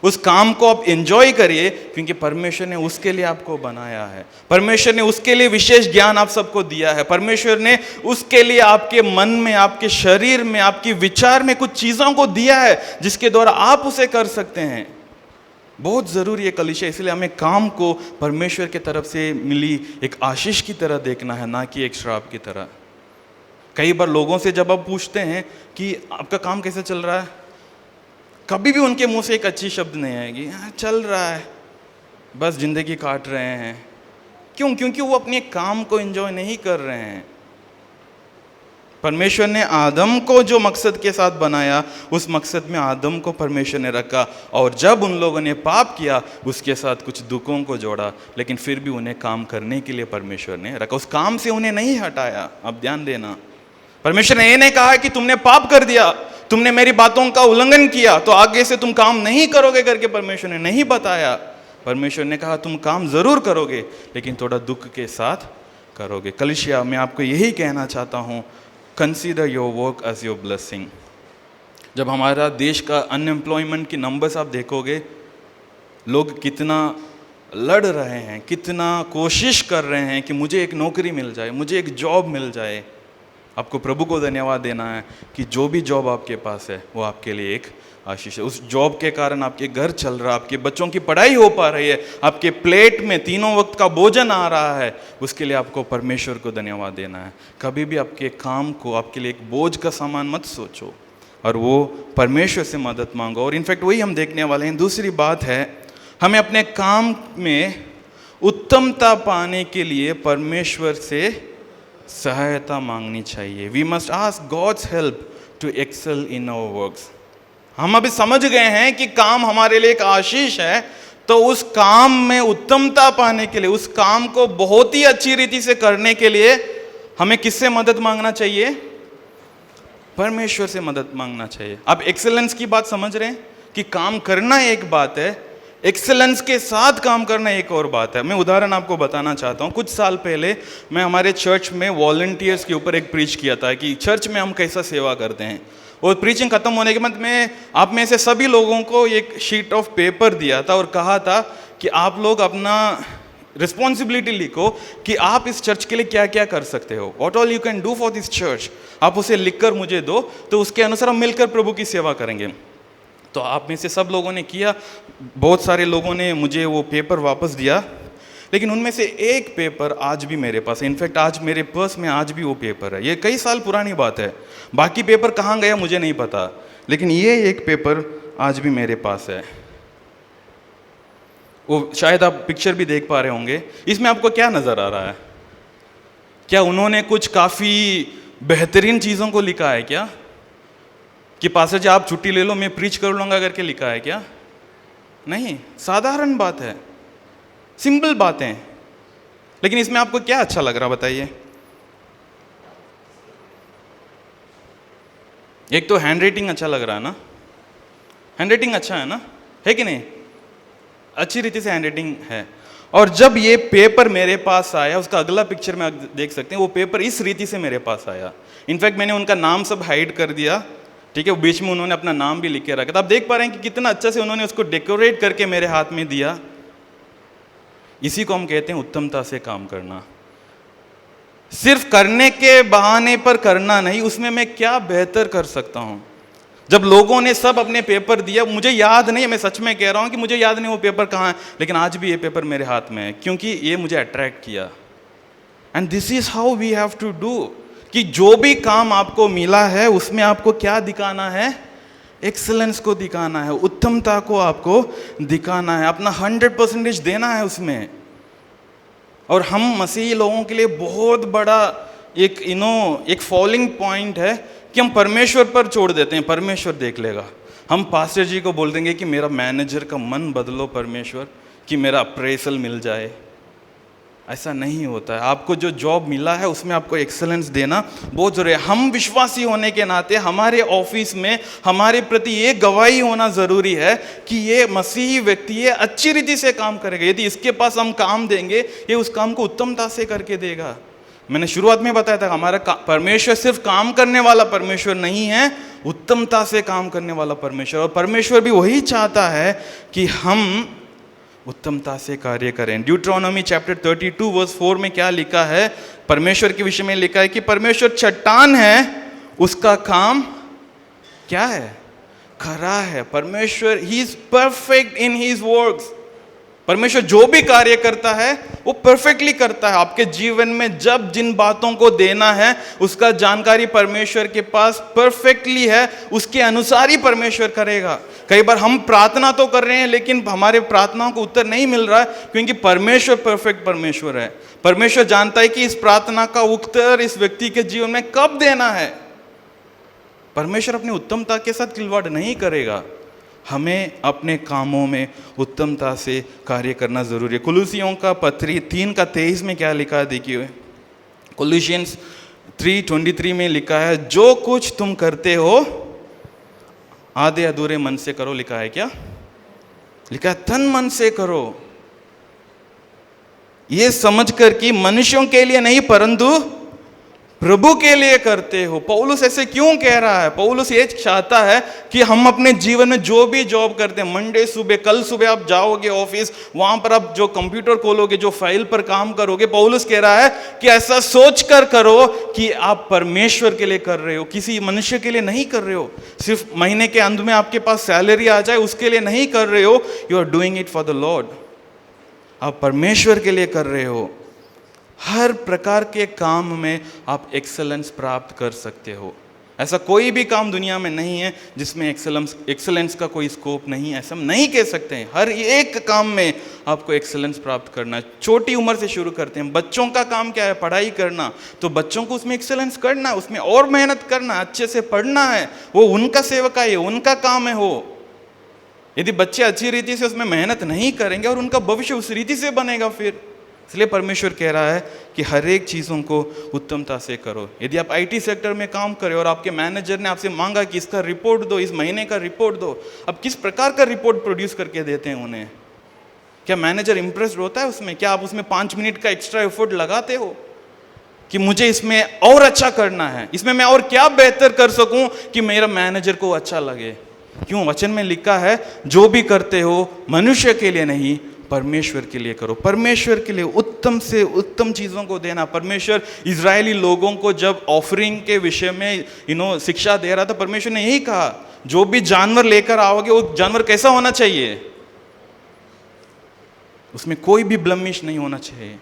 उस काम को आप एंजॉय करिए, क्योंकि परमेश्वर ने उसके लिए आपको बनाया है। परमेश्वर ने उसके लिए विशेष ज्ञान आप सबको दिया है। परमेश्वर ने उसके लिए आपके मन में, आपके शरीर में, आपके विचार में कुछ चीज़ों को दिया है जिसके द्वारा आप उसे कर सकते हैं। बहुत ज़रूरी है कलीसिया, इसलिए हमें काम को परमेश्वर की तरफ से मिली एक आशीष की तरह देखना है, ना कि एक श्राप की तरह। कई बार लोगों से जब आप पूछते हैं कि आपका काम कैसे चल रहा है, कभी भी उनके मुंह से एक अच्छी शब्द नहीं आएगी, हाँ चल रहा है, बस ज़िंदगी काट रहे हैं। क्यों? क्योंकि वो अपने काम को एंजॉय नहीं कर रहे हैं। परमेश्वर ने आदम को जो मकसद के साथ बनाया, उस मकसद में आदम को परमेश्वर ने रखा, और जब उन लोगों ने पाप किया उसके साथ कुछ दुखों को जोड़ा, लेकिन फिर भी उन्हें काम करने के लिए परमेश्वर ने रखा। उस काम से उन्हें नहीं हटाया। अब ध्यान देना, परमेश्वर ने ये नहीं कहा कि तुमने पाप कर दिया, तुमने मेरी बातों का उल्लंघन किया तो आगे से तुम काम नहीं करोगे करके परमेश्वर ने नहीं बताया। परमेश्वर ने कहा तुम काम जरूर करोगे, लेकिन थोड़ा दुख के साथ करोगे। कलीसिया, मैं आपको यही कहना चाहता हूँ, consider your work as your blessing. जब हमारा देश का अनएम्प्लॉयमेंट की नंबर्स आप देखोगे, लोग कितना लड़ रहे हैं, कितना कोशिश कर रहे हैं कि मुझे एक नौकरी मिल जाए, मुझे एक जॉब मिल जाए। आपको प्रभु को धन्यवाद देना है कि जो भी जॉब आपके पास है वो आपके लिए एक आशीष है। उस जॉब के कारण आपके घर चल रहा है, आपके बच्चों की पढ़ाई हो पा रही है, आपके प्लेट में 3 वक्त का भोजन आ रहा है, उसके लिए आपको परमेश्वर को धन्यवाद देना है। कभी भी आपके काम को आपके लिए एक बोझ का सामान मत सोचो, और वो परमेश्वर से मदद मांगो। और इनफैक्ट वही हम देखने वाले हैं। दूसरी बात है, हमें अपने काम में उत्तमता पाने के लिए परमेश्वर से सहायता मांगनी चाहिए। We must ask God's help to excel in our works. हम अभी समझ गए हैं कि काम हमारे लिए एक आशीष है, तो उस काम में उत्तमता पाने के लिए, उस काम को बहुत ही अच्छी रीति से करने के लिए हमें किससे मदद मांगना चाहिए? परमेश्वर से मदद मांगना चाहिए। आप एक्सेलेंस की बात समझ रहे हैं कि काम करना एक बात है, एक्सेलेंस के साथ काम करना एक और बात है। मैं उदाहरण आपको बताना चाहता हूँ। कुछ साल पहले मैं हमारे चर्च में वॉलंटियर्स के ऊपर एक प्रीच किया था कि चर्च में हम कैसा सेवा करते हैं। और प्रीचिंग खत्म होने के बाद में आप में से सभी लोगों को एक शीट ऑफ पेपर दिया था और कहा था कि आप लोग अपना रिस्पॉन्सिबिलिटी लिखो कि आप इस चर्च के लिए क्या क्या कर सकते हो, what all you can do for this church. आप उसे लिखकर मुझे दो, तो उसके अनुसार हम मिलकर प्रभु की सेवा करेंगे। तो आप में से सब लोगों ने किया, बहुत सारे लोगों ने मुझे वो पेपर वापस दिया, लेकिन उनमें से एक पेपर आज भी मेरे पास है। इनफैक्ट आज मेरे पर्स में आज भी वो पेपर है। ये कई साल पुरानी बात है, बाकी पेपर कहाँ गया मुझे नहीं पता, लेकिन ये एक पेपर आज भी मेरे पास है। वो शायद आप पिक्चर भी देख पा रहे होंगे। इसमें आपको क्या नज़र आ रहा है? क्या उन्होंने कुछ काफ़ी बेहतरीन चीज़ों को लिखा है क्या? कि पास्टर जी आप छुट्टी ले लो, मैं प्रीच कर लूँगा करके लिखा है क्या? नहीं, साधारण बात है, सिंपल बातें। लेकिन इसमें आपको क्या अच्छा लग रहा बताइए? एक तो हैंड राइटिंग अच्छा लग रहा है ना, हैंड राइटिंग अच्छा है ना, है कि नहीं? अच्छी रीति से हैंड राइटिंग है। और जब ये पेपर मेरे पास आया, उसका अगला पिक्चर में आप देख सकते हैं, वो पेपर इस रीति से मेरे पास आया। इनफैक्ट मैंने उनका नाम सब हाइड कर दिया, ठीक है, वो बीच में उन्होंने अपना नाम भी लिख के रखा था। आप देख पा रहे हैं कि कितना अच्छा से उन्होंने उसको डेकोरेट करके मेरे हाथ में दिया। इसी को हम कहते हैं उत्तमता से काम करना। सिर्फ करने के बहाने पर करना नहीं, उसमें मैं क्या बेहतर कर सकता हूं। जब लोगों ने सब अपने पेपर दिया, मुझे याद नहीं है, मैं सच में कह रहा हूं कि मुझे याद नहीं वो पेपर कहाँ है, लेकिन आज भी ये पेपर मेरे हाथ में है, क्योंकि ये मुझे अट्रैक्ट किया। And this is how we have to do, कि जो भी काम आपको मिला है उसमें आपको क्या दिखाना है? एक्सीलेंस को दिखाना है, उत्तमता को आपको दिखाना है, अपना 100% देना है उसमें। और हम मसीही लोगों के लिए बहुत बड़ा एक फॉलिंग पॉइंट है कि हम परमेश्वर पर छोड़ देते हैं, परमेश्वर देख लेगा। हम पास्टर जी को बोल देंगे कि मेरा मैनेजर का मन बदलो परमेश्वर, कि मेरा अप्रेजल मिल जाए। ऐसा नहीं होता है। आपको जो जॉब मिला है उसमें आपको एक्सेलेंस देना बहुत जरूरी है। हम विश्वासी होने के नाते हमारे ऑफिस में हमारे प्रति ये गवाही होना जरूरी है कि ये मसीही व्यक्ति ये अच्छी रीति से काम करेगा। यदि इसके पास हम काम देंगे, ये उस काम को उत्तमता से करके देगा। मैंने शुरुआत में बताया था, हमारा परमेश्वर सिर्फ काम करने वाला परमेश्वर नहीं है, उत्तमता से काम करने वाला परमेश्वर। और परमेश्वर भी वही चाहता है कि हम उत्तमता से कार्य करें। ड्यूट्रोनॉमी चैप्टर 32 वर्स 4 में क्या लिखा है? परमेश्वर के विषय में लिखा है कि परमेश्वर चट्टान है, उसका काम क्या है? खरा है। परमेश्वर he is perfect in his works. परमेश्वर जो भी कार्य करता है वो परफेक्टली करता है। आपके जीवन में जब जिन बातों को देना है उसका जानकारी परमेश्वर के पास परफेक्टली है, उसके अनुसार ही परमेश्वर करेगा। कई बार हम प्रार्थना तो कर रहे हैं लेकिन हमारे प्रार्थनाओं को उत्तर नहीं मिल रहा है, क्योंकि परमेश्वर परफेक्ट परमेश्वर है। परमेश्वर जानता है कि इस प्रार्थना का उत्तर इस व्यक्ति के जीवन में कब देना है। परमेश्वर अपनी उत्तमता के साथ खिलवाड़ नहीं करेगा। हमें अपने कामों में उत्तमता से कार्य करना जरूरी है। कुलुसियों का पत्री 3:23 में क्या लिखा है देखिए। कोलोसियंस 3:23 में लिखा है, जो कुछ तुम करते हो आधे अधूरे मन से करो। लिखा है क्या? लिखा है तन मन से करो, ये समझकर कि मनुष्यों के लिए नहीं परंतु प्रभु के लिए करते हो। पौलुस ऐसे क्यों कह रहा है? पौलुस ये चाहता है कि हम अपने जीवन में जो भी जॉब करते हैं, मंडे सुबह, कल सुबह आप जाओगे ऑफिस, वहां पर आप जो कंप्यूटर खोलोगे, जो फाइल पर काम करोगे, पौलुस कह रहा है कि ऐसा सोच कर करो कि आप परमेश्वर के लिए कर रहे हो, किसी मनुष्य के लिए नहीं कर रहे हो। सिर्फ महीने के अंत में आपके पास सैलरी आ जाए उसके लिए नहीं कर रहे हो। You are doing it for the Lord. आप परमेश्वर के लिए कर रहे हो। हर प्रकार के काम में आप एक्सेलेंस प्राप्त कर सकते हो। ऐसा कोई भी काम दुनिया में नहीं है जिसमें एक्सेलेंस का कोई स्कोप नहीं है, ऐसा हम नहीं कह सकते हैं। हर एक काम में आपको एक्सेलेंस प्राप्त करना है। छोटी उम्र से शुरू करते हैं। बच्चों का काम क्या है? पढ़ाई करना। तो बच्चों को उसमें एक्सेलेंस करना है, उसमें और मेहनत करना है, अच्छे से पढ़ना है। वो उनका सेवका है, उनका काम है वो। यदि बच्चे अच्छी रीति से उसमें मेहनत नहीं करेंगे और उनका भविष्य उस रीति से बनेगा फिर। इसलिए परमेश्वर कह रहा है कि हर एक चीज़ों को उत्तमता से करो। यदि आप आईटी सेक्टर में काम करें और आपके मैनेजर ने आपसे मांगा कि इसका रिपोर्ट दो, इस महीने का रिपोर्ट दो, अब किस प्रकार का रिपोर्ट प्रोड्यूस करके देते हैं उन्हें? क्या मैनेजर इंप्रेस्ड होता है उसमें? क्या आप उसमें 5 मिनट का एक्स्ट्रा एफर्ट लगाते हो कि मुझे इसमें और अच्छा करना है, इसमें मैं और क्या बेहतर कर सकूं कि मेरा मैनेजर को अच्छा लगे? क्यों? वचन में लिखा है, जो भी करते हो मनुष्य के लिए नहीं, परमेश्वर के लिए करो। परमेश्वर के लिए उत्तम से उत्तम चीज़ों को देना। परमेश्वर इजरायली लोगों को जब ऑफरिंग के विषय में शिक्षा दे रहा था, परमेश्वर ने यही कहा, जो भी जानवर लेकर आओगे वो जानवर कैसा होना चाहिए? उसमें कोई भी ब्लमिश नहीं होना चाहिए,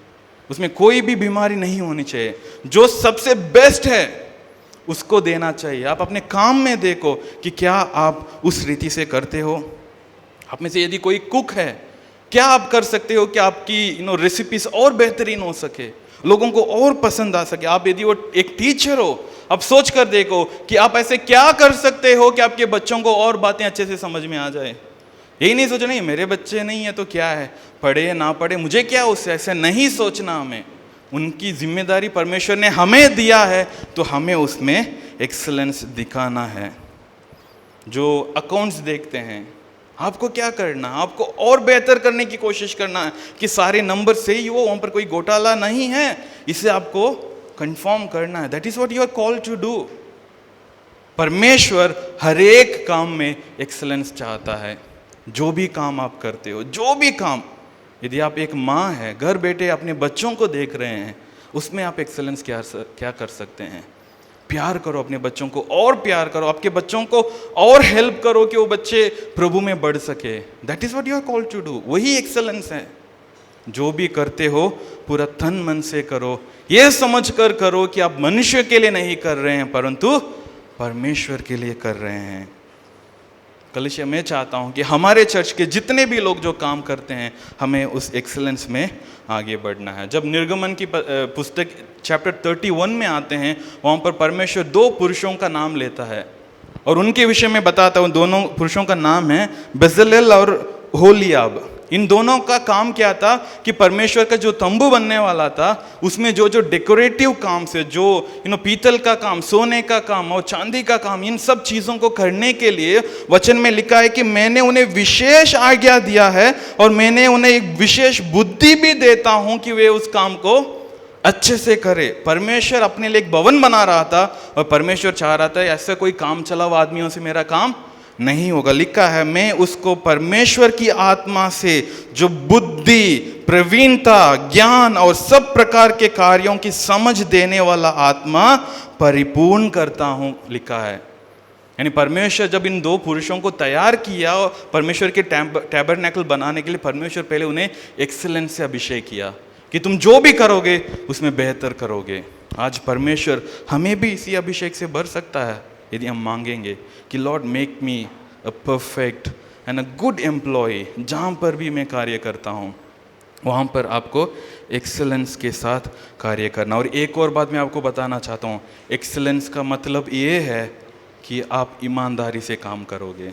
उसमें कोई भी बीमारी नहीं होनी चाहिए। जो सबसे बेस्ट है उसको देना चाहिए। आप अपने काम में देखो कि क्या आप उस रीति से करते हो। आप में से यदि कोई कुक है, क्या आप कर सकते हो कि आपकी रेसिपीज और बेहतरीन हो सके, लोगों को और पसंद आ सके? आप यदि वो एक टीचर हो, अब सोच कर देखो कि आप ऐसे क्या कर सकते हो कि आपके बच्चों को और बातें अच्छे से समझ में आ जाए। यही नहीं सोचना नहीं मेरे बच्चे नहीं है तो क्या है, पढ़े या ना पढ़े मुझे क्या उससे, ऐसे नहीं सोचना हमें। उनकी जिम्मेदारी परमेश्वर ने हमें दिया है तो हमें उसमें एक्सीलेंस दिखाना है। जो अकाउंट्स देखते हैं, आपको क्या करना है? आपको और बेहतर करने की कोशिश करना है कि सारे नंबर सही हो, वहाँ पर कोई घोटाला नहीं है, इसे आपको कंफर्म करना है। That is what you are called to do. परमेश्वर हर एक काम में एक्सीलेंस चाहता है। जो भी काम आप करते हो, जो भी काम, यदि आप एक माँ है, घर बैठे अपने बच्चों को देख रहे हैं, उसमें आप एक्सेलेंस क्या कर सकते हैं? प्यार करो अपने बच्चों को, और प्यार करो आपके बच्चों को, और हेल्प करो कि वो बच्चे प्रभु में बढ़ सके। That is what you are called to do. वही एक्सेलेंस है। जो भी करते हो पूरा तन मन से करो, ये समझ कर करो कि आप मनुष्य के लिए नहीं कर रहे हैं परंतु परमेश्वर के लिए कर रहे हैं। कलिसिया, मैं चाहता हूं कि हमारे चर्च के जितने भी लोग जो काम करते हैं, हमें उस एक्सेलेंस में आगे बढ़ना है। जब निर्गमन की पुस्तक चैप्टर 31 में आते हैं, वहाँ पर परमेश्वर 2 पुरुषों का नाम लेता है और उनके विषय में बताता है। दोनों पुरुषों का नाम है बेजलेल और होलियाब। इन दोनों का काम क्या था कि परमेश्वर का जो तंबू बनने वाला था, उसमें जो जो डेकोरेटिव काम से, जो पीतल का काम, सोने का काम और चांदी का काम, इन सब चीज़ों को करने के लिए वचन में लिखा है कि मैंने उन्हें विशेष आज्ञा दिया है और मैंने उन्हें एक विशेष बुद्धि भी देता हूं कि वे उस काम को अच्छे से करे। परमेश्वर अपने लिए एक भवन बना रहा था और परमेश्वर चाह रहा था ऐसा कोई काम चलाओ आदमियों से मेरा काम नहीं होगा। लिखा है, मैं उसको परमेश्वर की आत्मा से जो बुद्धि, प्रवीणता, ज्ञान और सब प्रकार के कार्यों की समझ देने वाला आत्मा परिपूर्ण करता हूं। लिखा है, यानी परमेश्वर जब इन 2 पुरुषों को तैयार किया और परमेश्वर के टैबरनेकल बनाने के लिए, परमेश्वर पहले उन्हें एक्सीलेंस से अभिषेक किया कि तुम जो भी करोगे उसमें बेहतर करोगे। आज परमेश्वर हमें भी इसी अभिषेक से भर सकता है यदि हम मांगेंगे कि Lord make me a perfect and a good employ. जहाँ पर भी मैं कार्य करता हूँ वहाँ पर आपको एक्सेलेंस के साथ कार्य करना। और एक और बात मैं आपको बताना चाहता हूँ, एक्सेलेंस का मतलब ये है कि आप ईमानदारी से काम करोगे।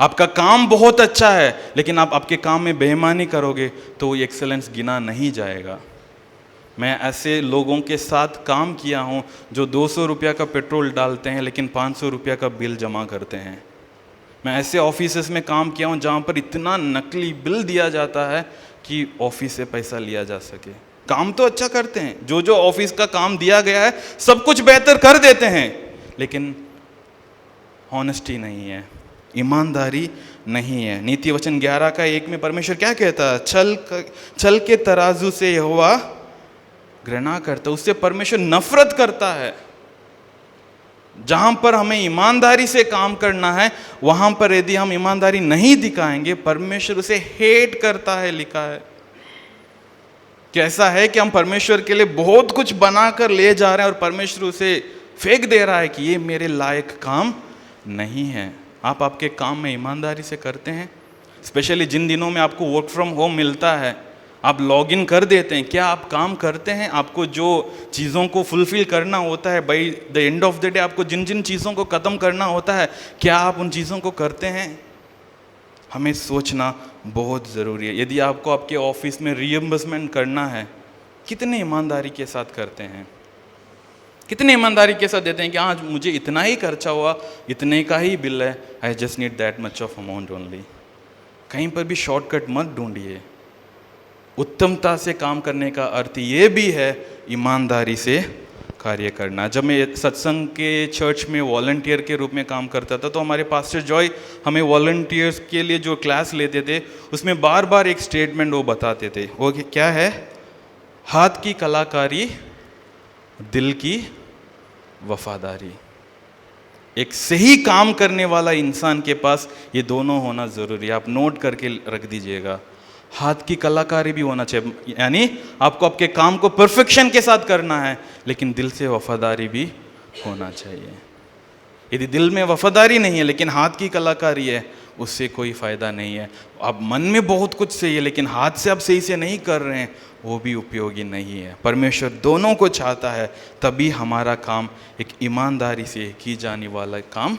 आपका काम बहुत अच्छा है लेकिन आप आपके काम में बेईमानी करोगे तो वो एक्सेलेंस गिना नहीं जाएगा। मैं ऐसे लोगों के साथ काम किया हूँ जो 200 रुपया का पेट्रोल डालते हैं लेकिन 500 रुपया का बिल जमा करते हैं। मैं ऐसे ऑफिसेस में काम किया हूँ जहाँ पर इतना नकली बिल दिया जाता है कि ऑफिस से पैसा लिया जा सके। काम तो अच्छा करते हैं, जो जो ऑफिस का काम दिया गया है सब कुछ बेहतर कर देते हैं, लेकिन ऑनेस्टी नहीं है, ईमानदारी नहीं है। नीति वचन 11:1 में परमेश्वर क्या कहता है? छल के तराजू से यहोवा घृणा करता है, उससे परमेश्वर नफरत करता है। जहां पर हमें ईमानदारी से काम करना है वहां पर यदि हम ईमानदारी नहीं दिखाएंगे, परमेश्वर उसे हेट करता है। लिखा है कैसा है कि हम परमेश्वर के लिए बहुत कुछ बनाकर ले जा रहे हैं और परमेश्वर उसे फेंक दे रहा है कि ये मेरे लायक काम नहीं है। आप आपके काम में ईमानदारी से करते हैं? स्पेशली जिन दिनों में आपको वर्क फ्रॉम होम मिलता है, आप लॉग इन कर देते हैं, क्या आप काम करते हैं? आपको जो चीज़ों को फुलफिल करना होता है by the end of the day, आपको जिन जिन चीज़ों को ख़त्म करना होता है, क्या आप उन चीज़ों को करते हैं? हमें सोचना बहुत ज़रूरी है। यदि आपको आपके ऑफिस में रीइंबर्समेंट करना है, कितने ईमानदारी के साथ करते हैं? कितने ईमानदारी के साथ देते हैं कि आज मुझे इतना ही खर्चा हुआ, इतने का ही बिल है, I just need that much of amount only. कहीं पर भी शॉर्टकट मत ढूंढिए। उत्तमता से काम करने का अर्थ ये भी है ईमानदारी से कार्य करना। जब मैं सत्संग के चर्च में वॉलंटियर के रूप में काम करता था तो हमारे पास्टर जॉय हमें वॉलंटियर्स के लिए जो क्लास लेते थे उसमें बार बार एक स्टेटमेंट वो बताते थे। वो क्या है? हाथ की कलाकारी, दिल की वफादारी। एक सही काम करने वाला इंसान के पास ये दोनों होना ज़रूरी है। आप नोट करके रख दीजिएगा। हाथ की कलाकारी भी होना चाहिए, यानी आपको आपके काम को परफेक्शन के साथ करना है, लेकिन दिल से वफादारी भी होना चाहिए। यदि दिल में वफादारी नहीं है लेकिन हाथ की कलाकारी है, उससे कोई फ़ायदा नहीं है। आप मन में बहुत कुछ सही है लेकिन हाथ से आप सही से नहीं कर रहे हैं, वो भी उपयोगी नहीं है। परमेश्वर दोनों को चाहता है, तभी हमारा काम एक ईमानदारी से की जाने वाला काम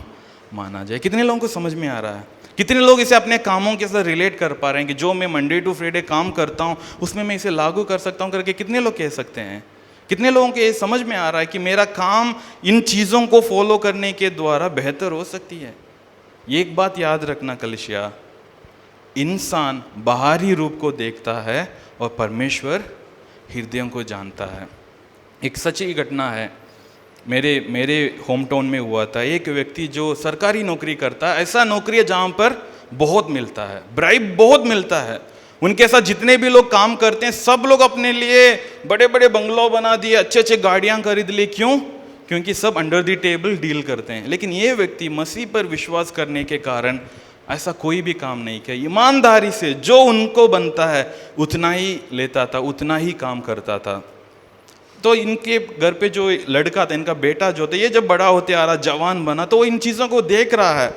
माना जाए। कितने लोगों को समझ में आ रहा है? कितने लोग इसे अपने कामों के साथ रिलेट कर पा रहे हैं कि जो मैं मंडे टू फ्राइडे काम करता हूँ उसमें मैं इसे लागू कर सकता हूँ करके कितने लोग कह सकते हैं? कितने लोगों को ये समझ में आ रहा है कि मेरा काम इन चीज़ों को फॉलो करने के द्वारा बेहतर हो सकती है? ये एक बात याद रखना कलिसिया, इंसान बाहरी रूप को देखता है और परमेश्वर हृदयों को जानता है। एक सच्ची घटना है, मेरे होम टाउन में हुआ था। एक व्यक्ति जो सरकारी नौकरी करता है, ऐसा नौकरी है जहाँ पर बहुत मिलता है, ब्राइब बहुत मिलता है। उनके साथ जितने भी लोग काम करते हैं सब लोग अपने लिए बड़े बड़े बंगलो बना दिए, अच्छे अच्छे गाड़ियाँ खरीद ली। क्यों? क्योंकि सब अंडर द टेबल डील करते हैं। लेकिन ये व्यक्ति मसीह पर विश्वास करने के कारण ऐसा कोई भी काम नहीं किया। ईमानदारी से जो उनको बनता है उतना ही लेता था, उतना ही काम करता था। तो इनके घर पे जो लड़का था, इनका बेटा जो था, ये जब बड़ा होते आ रहा, जवान बना, तो वो इन चीज़ों को देख रहा है।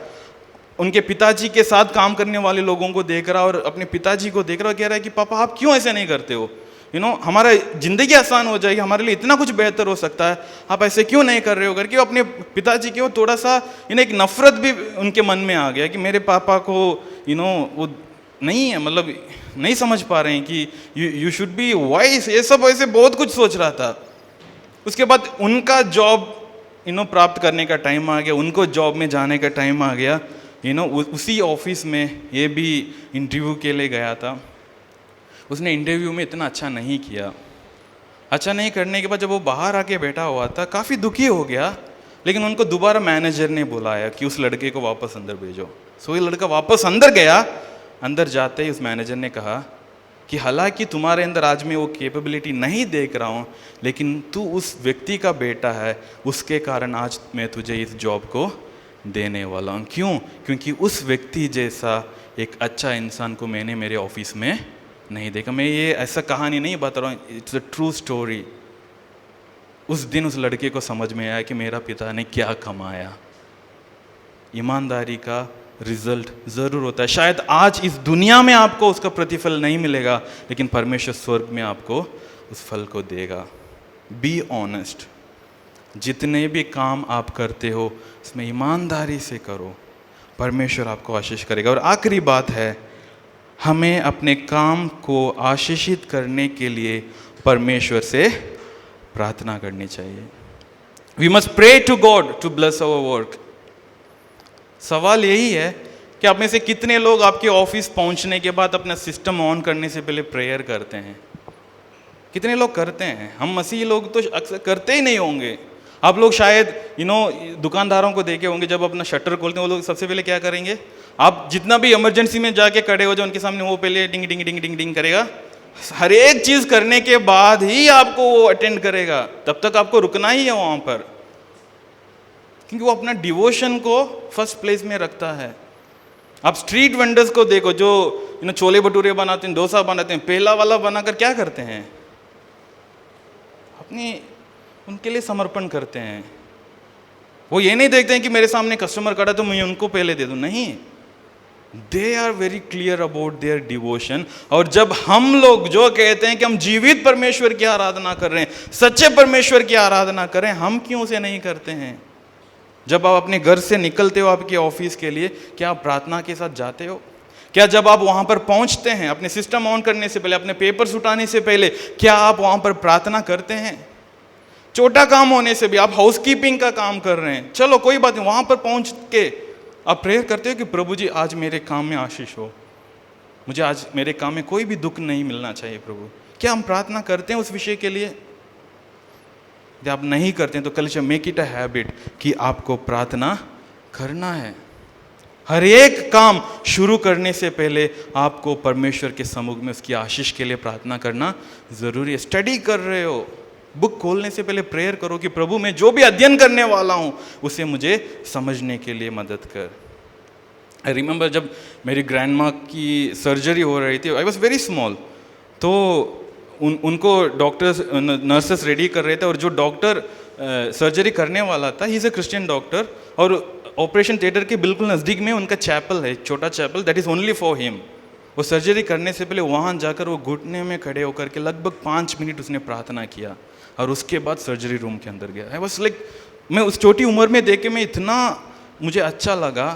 उनके पिताजी के साथ काम करने वाले लोगों को देख रहा और अपने पिताजी को देख रहा, कह रहा है कि पापा आप क्यों ऐसे नहीं करते हो? हमारा ज़िंदगी आसान हो जाएगी, हमारे लिए इतना कुछ बेहतर हो सकता है, आप ऐसे क्यों नहीं कर रहे हो? करके अपने पिताजी के वो थोड़ा सा एक नफरत भी उनके मन में आ गया कि मेरे पापा को वो नहीं है, मतलब नहीं समझ पा रहे हैं कि यू शुड बी वाइस, ये सब ऐसे बहुत कुछ सोच रहा था। उसके बाद उनका जॉब प्राप्त करने का टाइम आ गया, उनको जॉब में जाने का टाइम आ गया। उसी ऑफिस में ये भी इंटरव्यू के लिए गया था। उसने इंटरव्यू में इतना अच्छा नहीं किया। अच्छा नहीं करने के बाद जब वो बाहर आके बैठा हुआ था, काफ़ी दुखी हो गया। लेकिन उनको दोबारा मैनेजर ने बुलाया कि उस लड़के को वापस अंदर भेजो। सो ये लड़का वापस अंदर गया। अंदर जाते ही उस मैनेजर ने कहा कि हालांकि तुम्हारे अंदर आज मैं वो कैपेबिलिटी नहीं देख रहा हूँ, लेकिन तू उस व्यक्ति का बेटा है, उसके कारण आज मैं तुझे इस जॉब को देने वाला हूँ। क्यों? क्योंकि उस व्यक्ति जैसा एक अच्छा इंसान को मैंने मेरे ऑफिस में नहीं देखा। मैं ये ऐसा कहानी नहीं बता रहा हूँ, इट्स अ ट्रू स्टोरी। उस दिन उस लड़के को समझ में आया कि मेरा पिता ने क्या कमाया। ईमानदारी का रिजल्ट ज़रूर होता है। शायद आज इस दुनिया में आपको उसका प्रतिफल नहीं मिलेगा, लेकिन परमेश्वर स्वर्ग में आपको उस फल को देगा। Be honest. जितने भी काम आप करते हो उसमें ईमानदारी से करो, परमेश्वर आपको आशीष करेगा। और आखिरी बात है, हमें अपने काम को आशीषित करने के लिए परमेश्वर से प्रार्थना करनी चाहिए। We must pray to God to bless our work. सवाल यही है कि आप में से कितने लोग आपके ऑफिस पहुंचने के बाद अपना सिस्टम ऑन करने से पहले प्रेयर करते हैं? कितने लोग करते हैं? हम मसीही लोग तो अक्सर करते ही नहीं होंगे। आप लोग शायद दुकानदारों को देखे होंगे, जब अपना शटर खोलते हैं वो लोग सबसे पहले क्या करेंगे? आप जितना भी इमरजेंसी में जाके खड़े हो जाओ उनके सामने, वो पहले डिंग डिंग डिंग डिंग डिंग करेगा। हर एक चीज़ करने के बाद ही आपको वो अटेंड करेगा, तब तक आपको रुकना ही है वहाँ पर, क्योंकि वो अपना डिवोशन को फर्स्ट प्लेस में रखता है। आप स्ट्रीट वेंडर्स को देखो जो छोले भटूरे बनाते हैं, डोसा बनाते हैं, पहला वाला बनाकर क्या करते हैं? अपनी उनके लिए समर्पण करते हैं। वो ये नहीं देखते हैं कि मेरे सामने कस्टमर खड़ा तो मैं उनको पहले दे दूं, नहीं। They are very clear about their devotion. और जब हम लोग जो कहते हैं कि हम जीवित परमेश्वर की आराधना कर रहे हैं, सच्चे परमेश्वर की आराधना कर रहे हैं, हम क्यों उसे नहीं करते हैं? जब आप अपने घर से निकलते हो आपके ऑफिस के लिए, क्या आप प्रार्थना के साथ जाते हो? क्या जब आप वहां पर पहुंचते हैं, अपने सिस्टम ऑन करने से पहले, अपने पेपर्स उठाने से पहले, क्या आप वहां पर प्रार्थना करते हैं? छोटा काम होने से भी, आप हाउसकीपिंग का काम कर रहे हैं, चलो कोई बात नहीं, वहां पर पहुंच के आप प्रेयर करते हो कि प्रभु जी आज मेरे काम में आशीष हो, मुझे आज मेरे काम में कोई भी दुख नहीं मिलना चाहिए प्रभु। क्या हम प्रार्थना करते हैं उस विषय के लिए? यदि आप नहीं करते हैं तो कल से मेक इट अ हैबिट कि आपको प्रार्थना करना है। हर एक काम शुरू करने से पहले आपको परमेश्वर के सम्मुख में उसकी आशीष के लिए प्रार्थना करना जरूरी है। स्टडी कर रहे हो, बुक खोलने से पहले प्रेयर करो कि प्रभु मैं जो भी अध्ययन करने वाला हूँ उसे मुझे समझने के लिए मदद कर। आई रिमेंबर जब मेरी ग्रैंड माँ की सर्जरी हो रही थी, आई वॉज वेरी स्मॉल, तो उनको डॉक्टर्स नर्सेस रेडी कर रहे थे, और जो डॉक्टर सर्जरी करने वाला था, he is a Christian doctor, और ऑपरेशन थिएटर के बिल्कुल नज़दीक में उनका चैपल है, छोटा chapel, that is only for him. वो सर्जरी करने से पहले वहाँ जाकर वो घुटने में खड़े होकर के लगभग 5 मिनट उसने प्रार्थना किया, और उसके बाद सर्जरी रूम के अंदर गया। आई वॉज लाइक, मैं उस छोटी उम्र में देख के मैं इतना मुझे अच्छा लगा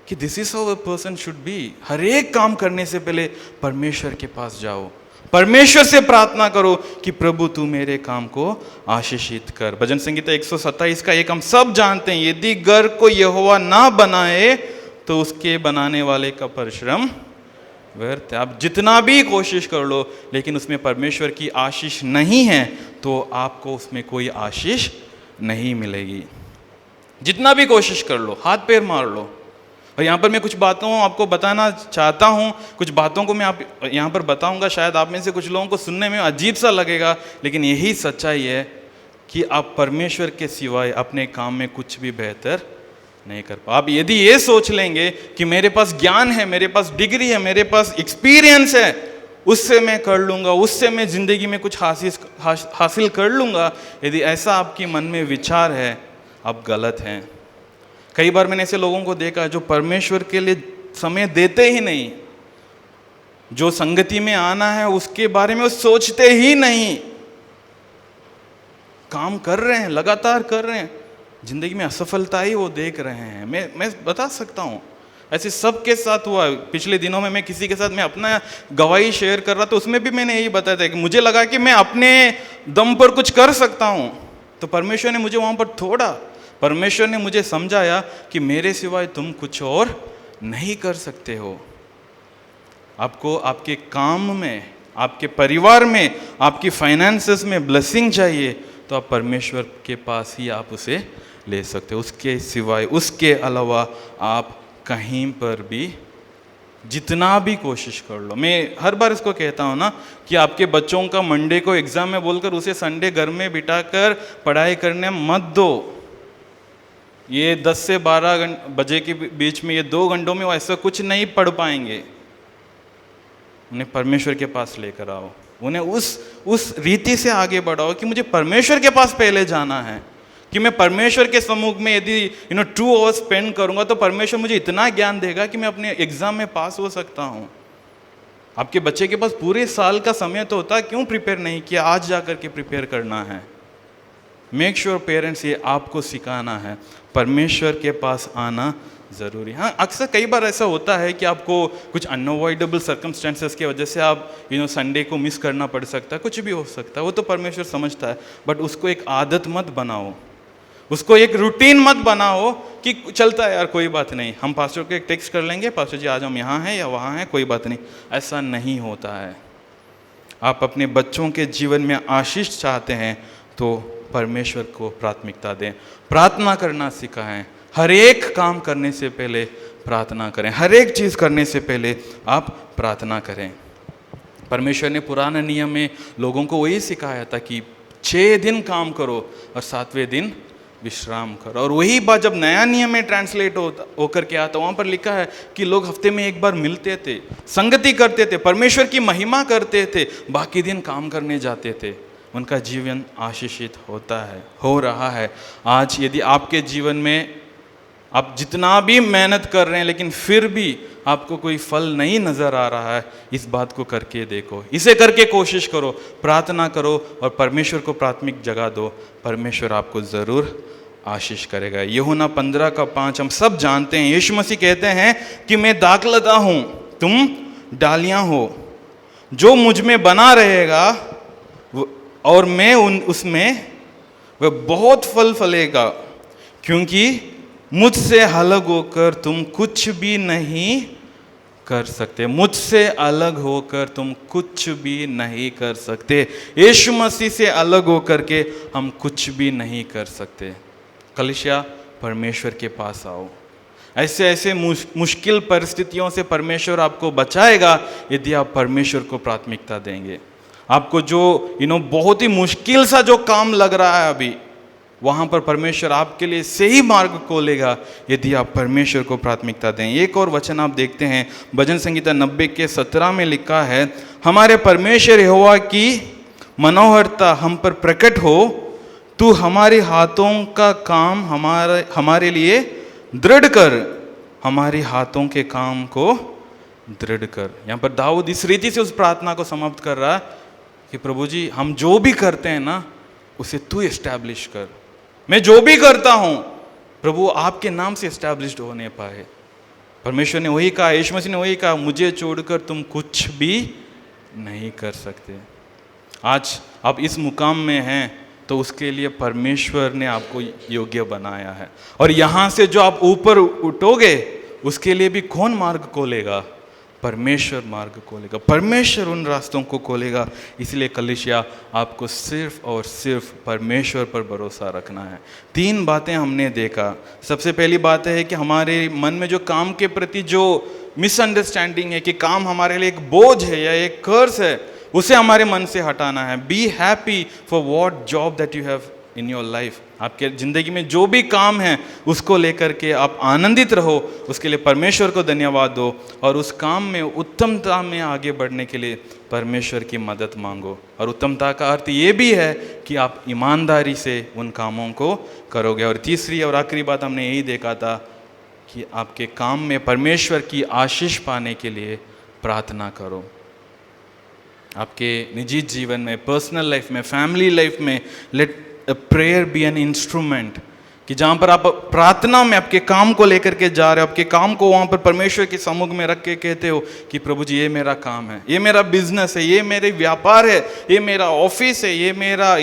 कि this is how a person should be. हर एक काम करने से पहले परमेश्वर के पास जाओ, परमेश्वर से प्रार्थना करो कि प्रभु तू मेरे काम को आशीषित कर। भजन संगीता 127 का एक हम सब जानते हैं, यदि घर को यहोवा ना बनाए तो उसके बनाने वाले का परिश्रम व्यर्थ है। आप जितना भी कोशिश कर लो लेकिन उसमें परमेश्वर की आशीष नहीं है तो आपको उसमें कोई आशीष नहीं मिलेगी। जितना भी कोशिश कर लो, हाथ पैर मार लो। और यहाँ पर मैं कुछ बातों आपको बताना चाहता हूँ, कुछ बातों को मैं आप यहाँ पर बताऊँगा, शायद आप में से कुछ लोगों को सुनने में अजीब सा लगेगा, लेकिन यही सच्चाई है कि आप परमेश्वर के सिवाय अपने काम में कुछ भी बेहतर नहीं कर पाओ। आप यदि ये सोच लेंगे कि मेरे पास ज्ञान है, मेरे पास डिग्री है, मेरे पास एक्सपीरियंस है, उससे मैं कर लूँगा, उससे मैं ज़िंदगी में कुछ हासिल कर लूँगा, यदि ऐसा आपके मन में विचार है, आप गलत हैं। कई बार मैंने ऐसे लोगों को देखा जो परमेश्वर के लिए समय देते ही नहीं, जो संगति में आना है उसके बारे में वो सोचते ही नहीं, काम कर रहे हैं, लगातार कर रहे हैं, जिंदगी में असफलता ही वो देख रहे हैं। मैं बता सकता हूँ, ऐसे सबके साथ हुआ। पिछले दिनों में मैं किसी के साथ मैं अपना गवाही शेयर कर रहा था, उसमें भी मैंने यही बताया था कि मुझे लगा कि मैं अपने दम पर कुछ कर सकता हूँ, तो परमेश्वर ने मुझे वहाँ पर थोड़ा, परमेश्वर ने मुझे समझाया कि मेरे सिवाय तुम कुछ और नहीं कर सकते हो। आपको आपके काम में, आपके परिवार में, आपकी फाइनेंसेस में ब्लेसिंग चाहिए तो आप परमेश्वर के पास ही आप उसे ले सकते हो। उसके सिवाय, उसके अलावा आप कहीं पर भी जितना भी कोशिश कर लो। मैं हर बार इसको कहता हूँ ना कि आपके बच्चों का मंडे को एग्ज़ाम में बोलकर उसे संडे घर में बिठाकर पढ़ाई करने मत दो। ये 10 से 12 बजे के बीच में, ये 2 घंटों में वो ऐसा कुछ नहीं पढ़ पाएंगे। उन्हें परमेश्वर के पास लेकर आओ, उन्हें उस रीति से आगे बढ़ाओ कि मुझे परमेश्वर के पास पहले जाना है, कि मैं परमेश्वर के सम्मुख में यदि 2 आवर्स स्पेंड करूंगा तो परमेश्वर मुझे इतना ज्ञान देगा कि मैं अपने एग्जाम में पास हो सकता हूँ। आपके बच्चे के पास पूरे साल का समय तो होता है, क्यों प्रिपेयर नहीं किया? आज जा कर के प्रिपेयर करना है। मेक श्योर पेरेंट्स, ये आपको सिखाना है, परमेश्वर के पास आना ज़रूरी। हाँ, अक्सर कई बार ऐसा होता है कि आपको कुछ अनअवॉइडेबल सर्कमस्टेंसेस की वजह से आप संडे को मिस करना पड़ सकता है, कुछ भी हो सकता है, वो तो परमेश्वर समझता है। बट उसको एक आदत मत बनाओ, उसको एक रूटीन मत बनाओ कि चलता है यार कोई बात नहीं, हम पास्टर को एक टेक्स्ट कर लेंगे, पास्टर जी आज हम यहाँ हैं या वहाँ हैं, कोई बात नहीं। ऐसा नहीं होता है। आप अपने बच्चों के जीवन में आशीष चाहते हैं तो परमेश्वर को प्राथमिकता दें, प्रार्थना करना सिखाएं। हर एक काम करने से पहले प्रार्थना करें, हर एक चीज़ करने से पहले आप प्रार्थना करें। परमेश्वर ने पुराने नियम में लोगों को वही सिखाया था कि 6 दिन काम करो और 7वें दिन विश्राम करो। और वही बात जब नया नियम में ट्रांसलेट होकर के आता, वहाँ पर लिखा है कि लोग हफ्ते में एक बार मिलते थे, संगति करते थे, परमेश्वर की महिमा करते थे, बाकी दिन काम करने जाते थे। उनका जीवन आशीषित होता है, हो रहा है। आज यदि आपके जीवन में आप जितना भी मेहनत कर रहे हैं लेकिन फिर भी आपको कोई फल नहीं नज़र आ रहा है, इस बात को करके देखो, इसे करके कोशिश करो, प्रार्थना करो और परमेश्वर को प्राथमिक जगह दो। परमेश्वर आपको ज़रूर आशीष करेगा। यूहन्ना 15:5 हम सब जानते हैं, यीशु मसीह कहते हैं कि मैं दाखलता हूँ, तुम डालियाँ हो, जो मुझ में बना रहेगा और मैं उसमें, वह बहुत फल फलेगा, क्योंकि मुझसे अलग होकर तुम कुछ भी नहीं कर सकते। मुझसे अलग होकर तुम कुछ भी नहीं कर सकते। यीशु मसीह से अलग होकर के हम कुछ भी नहीं कर सकते। कलीसिया, परमेश्वर के पास आओ। ऐसे ऐसे मुश्किल परिस्थितियों से परमेश्वर आपको बचाएगा यदि आप परमेश्वर को प्राथमिकता देंगे। आपको जो बहुत ही मुश्किल सा जो काम लग रहा है अभी, वहाँ पर परमेश्वर आपके लिए सही मार्ग खोलेगा यदि आप परमेश्वर को प्राथमिकता दें। एक और वचन आप देखते हैं, भजन संहिता 90 के 17 में लिखा है, हमारे परमेश्वर यहोवा की मनोहरता हम पर प्रकट हो, तू हमारे हाथों का काम हमारे लिए दृढ़ कर, हमारे हाथों के काम को दृढ़ कर। यहाँ पर दाऊद इस रीति से उस प्रार्थना को समाप्त कर रहा है कि प्रभु जी, हम जो भी करते हैं ना, उसे तू एस्टैब्लिश कर। मैं जो भी करता हूं प्रभु आपके नाम से एस्टैब्लिश्ड होने पाए। परमेश्वर ने वही कहा, यीशु मसीह ने वही कहा, मुझे छोड़कर तुम कुछ भी नहीं कर सकते। आज आप इस मुकाम में हैं तो उसके लिए परमेश्वर ने आपको योग्य बनाया है। और यहाँ से जो आप ऊपर उठोगे उसके लिए भी कौन मार्ग खोलेगा? परमेश्वर मार्ग खोलेगा, परमेश्वर उन रास्तों को खोलेगा। इसलिए कलीसिया, आपको सिर्फ और सिर्फ परमेश्वर पर भरोसा रखना है। 3 बातें हमने देखा। सबसे पहली बात है कि हमारे मन में जो काम के प्रति जो मिसअंडरस्टैंडिंग है कि काम हमारे लिए एक बोझ है या एक कर्ज है, उसे हमारे मन से हटाना है। Be happy for what job that you have in your life. आपके ज़िंदगी में जो भी काम है उसको लेकर के आप आनंदित रहो, उसके लिए परमेश्वर को धन्यवाद दो और उस काम में उत्तमता में आगे बढ़ने के लिए परमेश्वर की मदद मांगो। और उत्तमता का अर्थ ये भी है कि आप ईमानदारी से उन कामों को करोगे। और तीसरी और आखिरी बात हमने यही देखा था कि आपके काम में परमेश्वर की आशीष पाने के लिए प्रार्थना करो। आपके निजी जीवन में, पर्सनल लाइफ में, फैमिली लाइफ में, let prayer be an instrument, कि जहाँ पर आप प्रार्थना में आपके काम को लेकर के जा रहे हो, आपके काम को वहाँ पर परमेश्वर के सम्मुख में रख के कहते हो कि प्रभु जी, ये मेरा काम है, ये मेरा बिजनेस है, ये मेरे व्यापार है, ये मेरा ऑफिस है, ये मेरा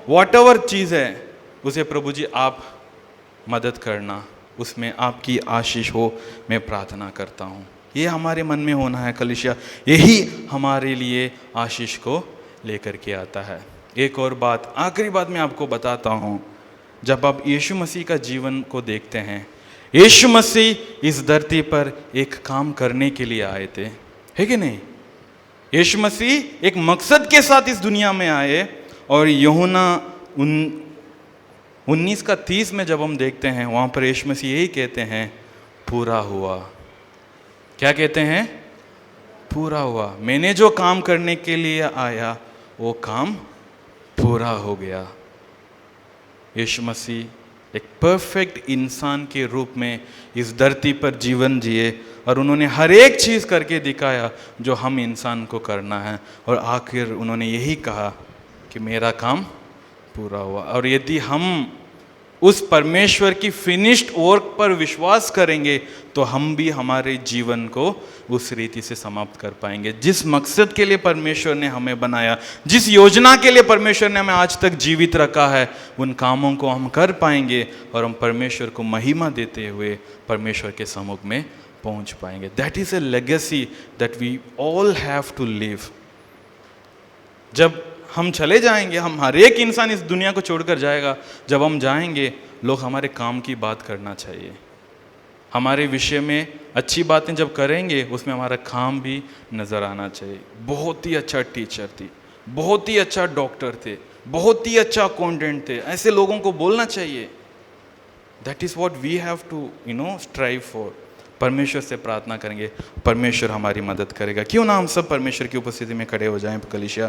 वॉट एवर चीज़ है, उसे प्रभु जी आप मदद करना, उसमें आपकी आशीष हो, मैं प्रार्थना करता हूँ। ये हमारे मन में होना है कलीसिया, यही हमारे लिए आशीष को लेकर के आता है। एक और बात, आखिरी बात मैं आपको बताता हूँ। जब आप यीशु मसीह का जीवन को देखते हैं, यीशु मसीह इस धरती पर एक काम करने के लिए आए थे, है कि नहीं? यीशु मसीह एक मकसद के साथ इस दुनिया में आए। और यूहन्ना 19:30 में जब हम देखते हैं, वहाँ पर यीशु मसीह यही कहते हैं, पूरा हुआ। क्या कहते हैं? पूरा हुआ। मैंने जो काम करने के लिए आया वो काम पूरा हो गया। यीशु मसीह एक परफेक्ट इंसान के रूप में इस धरती पर जीवन जिए और उन्होंने हर एक चीज़ करके दिखाया जो हम इंसान को करना है। और आखिर उन्होंने यही कहा कि मेरा काम पूरा हुआ। और यदि हम उस परमेश्वर की फिनिश्ड वर्क पर विश्वास करेंगे तो हम भी हमारे जीवन को उस रीति से समाप्त कर पाएंगे। जिस मकसद के लिए परमेश्वर ने हमें बनाया, जिस योजना के लिए परमेश्वर ने हमें आज तक जीवित रखा है, उन कामों को हम कर पाएंगे और हम परमेश्वर को महिमा देते हुए परमेश्वर के सम्मुख में पहुंच पाएंगे। That is a legacy that we all have to live. जब हम चले जाएंगे, हम हर एक इंसान इस दुनिया को छोड़कर जाएगा, जब हम जाएंगे लोग हमारे काम की बात करना चाहिए। हमारे विषय में अच्छी बातें जब करेंगे उसमें हमारा काम भी नज़र आना चाहिए। बहुत ही अच्छा टीचर थी, बहुत ही अच्छा डॉक्टर थे, बहुत ही अच्छा अकाउंटेंट थे, ऐसे लोगों को बोलना चाहिए। That is what we have to strive for. परमेश्वर से प्रार्थना करेंगे, परमेश्वर हमारी मदद करेगा। क्यों ना हम सब परमेश्वर की उपस्थिति में खड़े हो जाएं कलीसिया।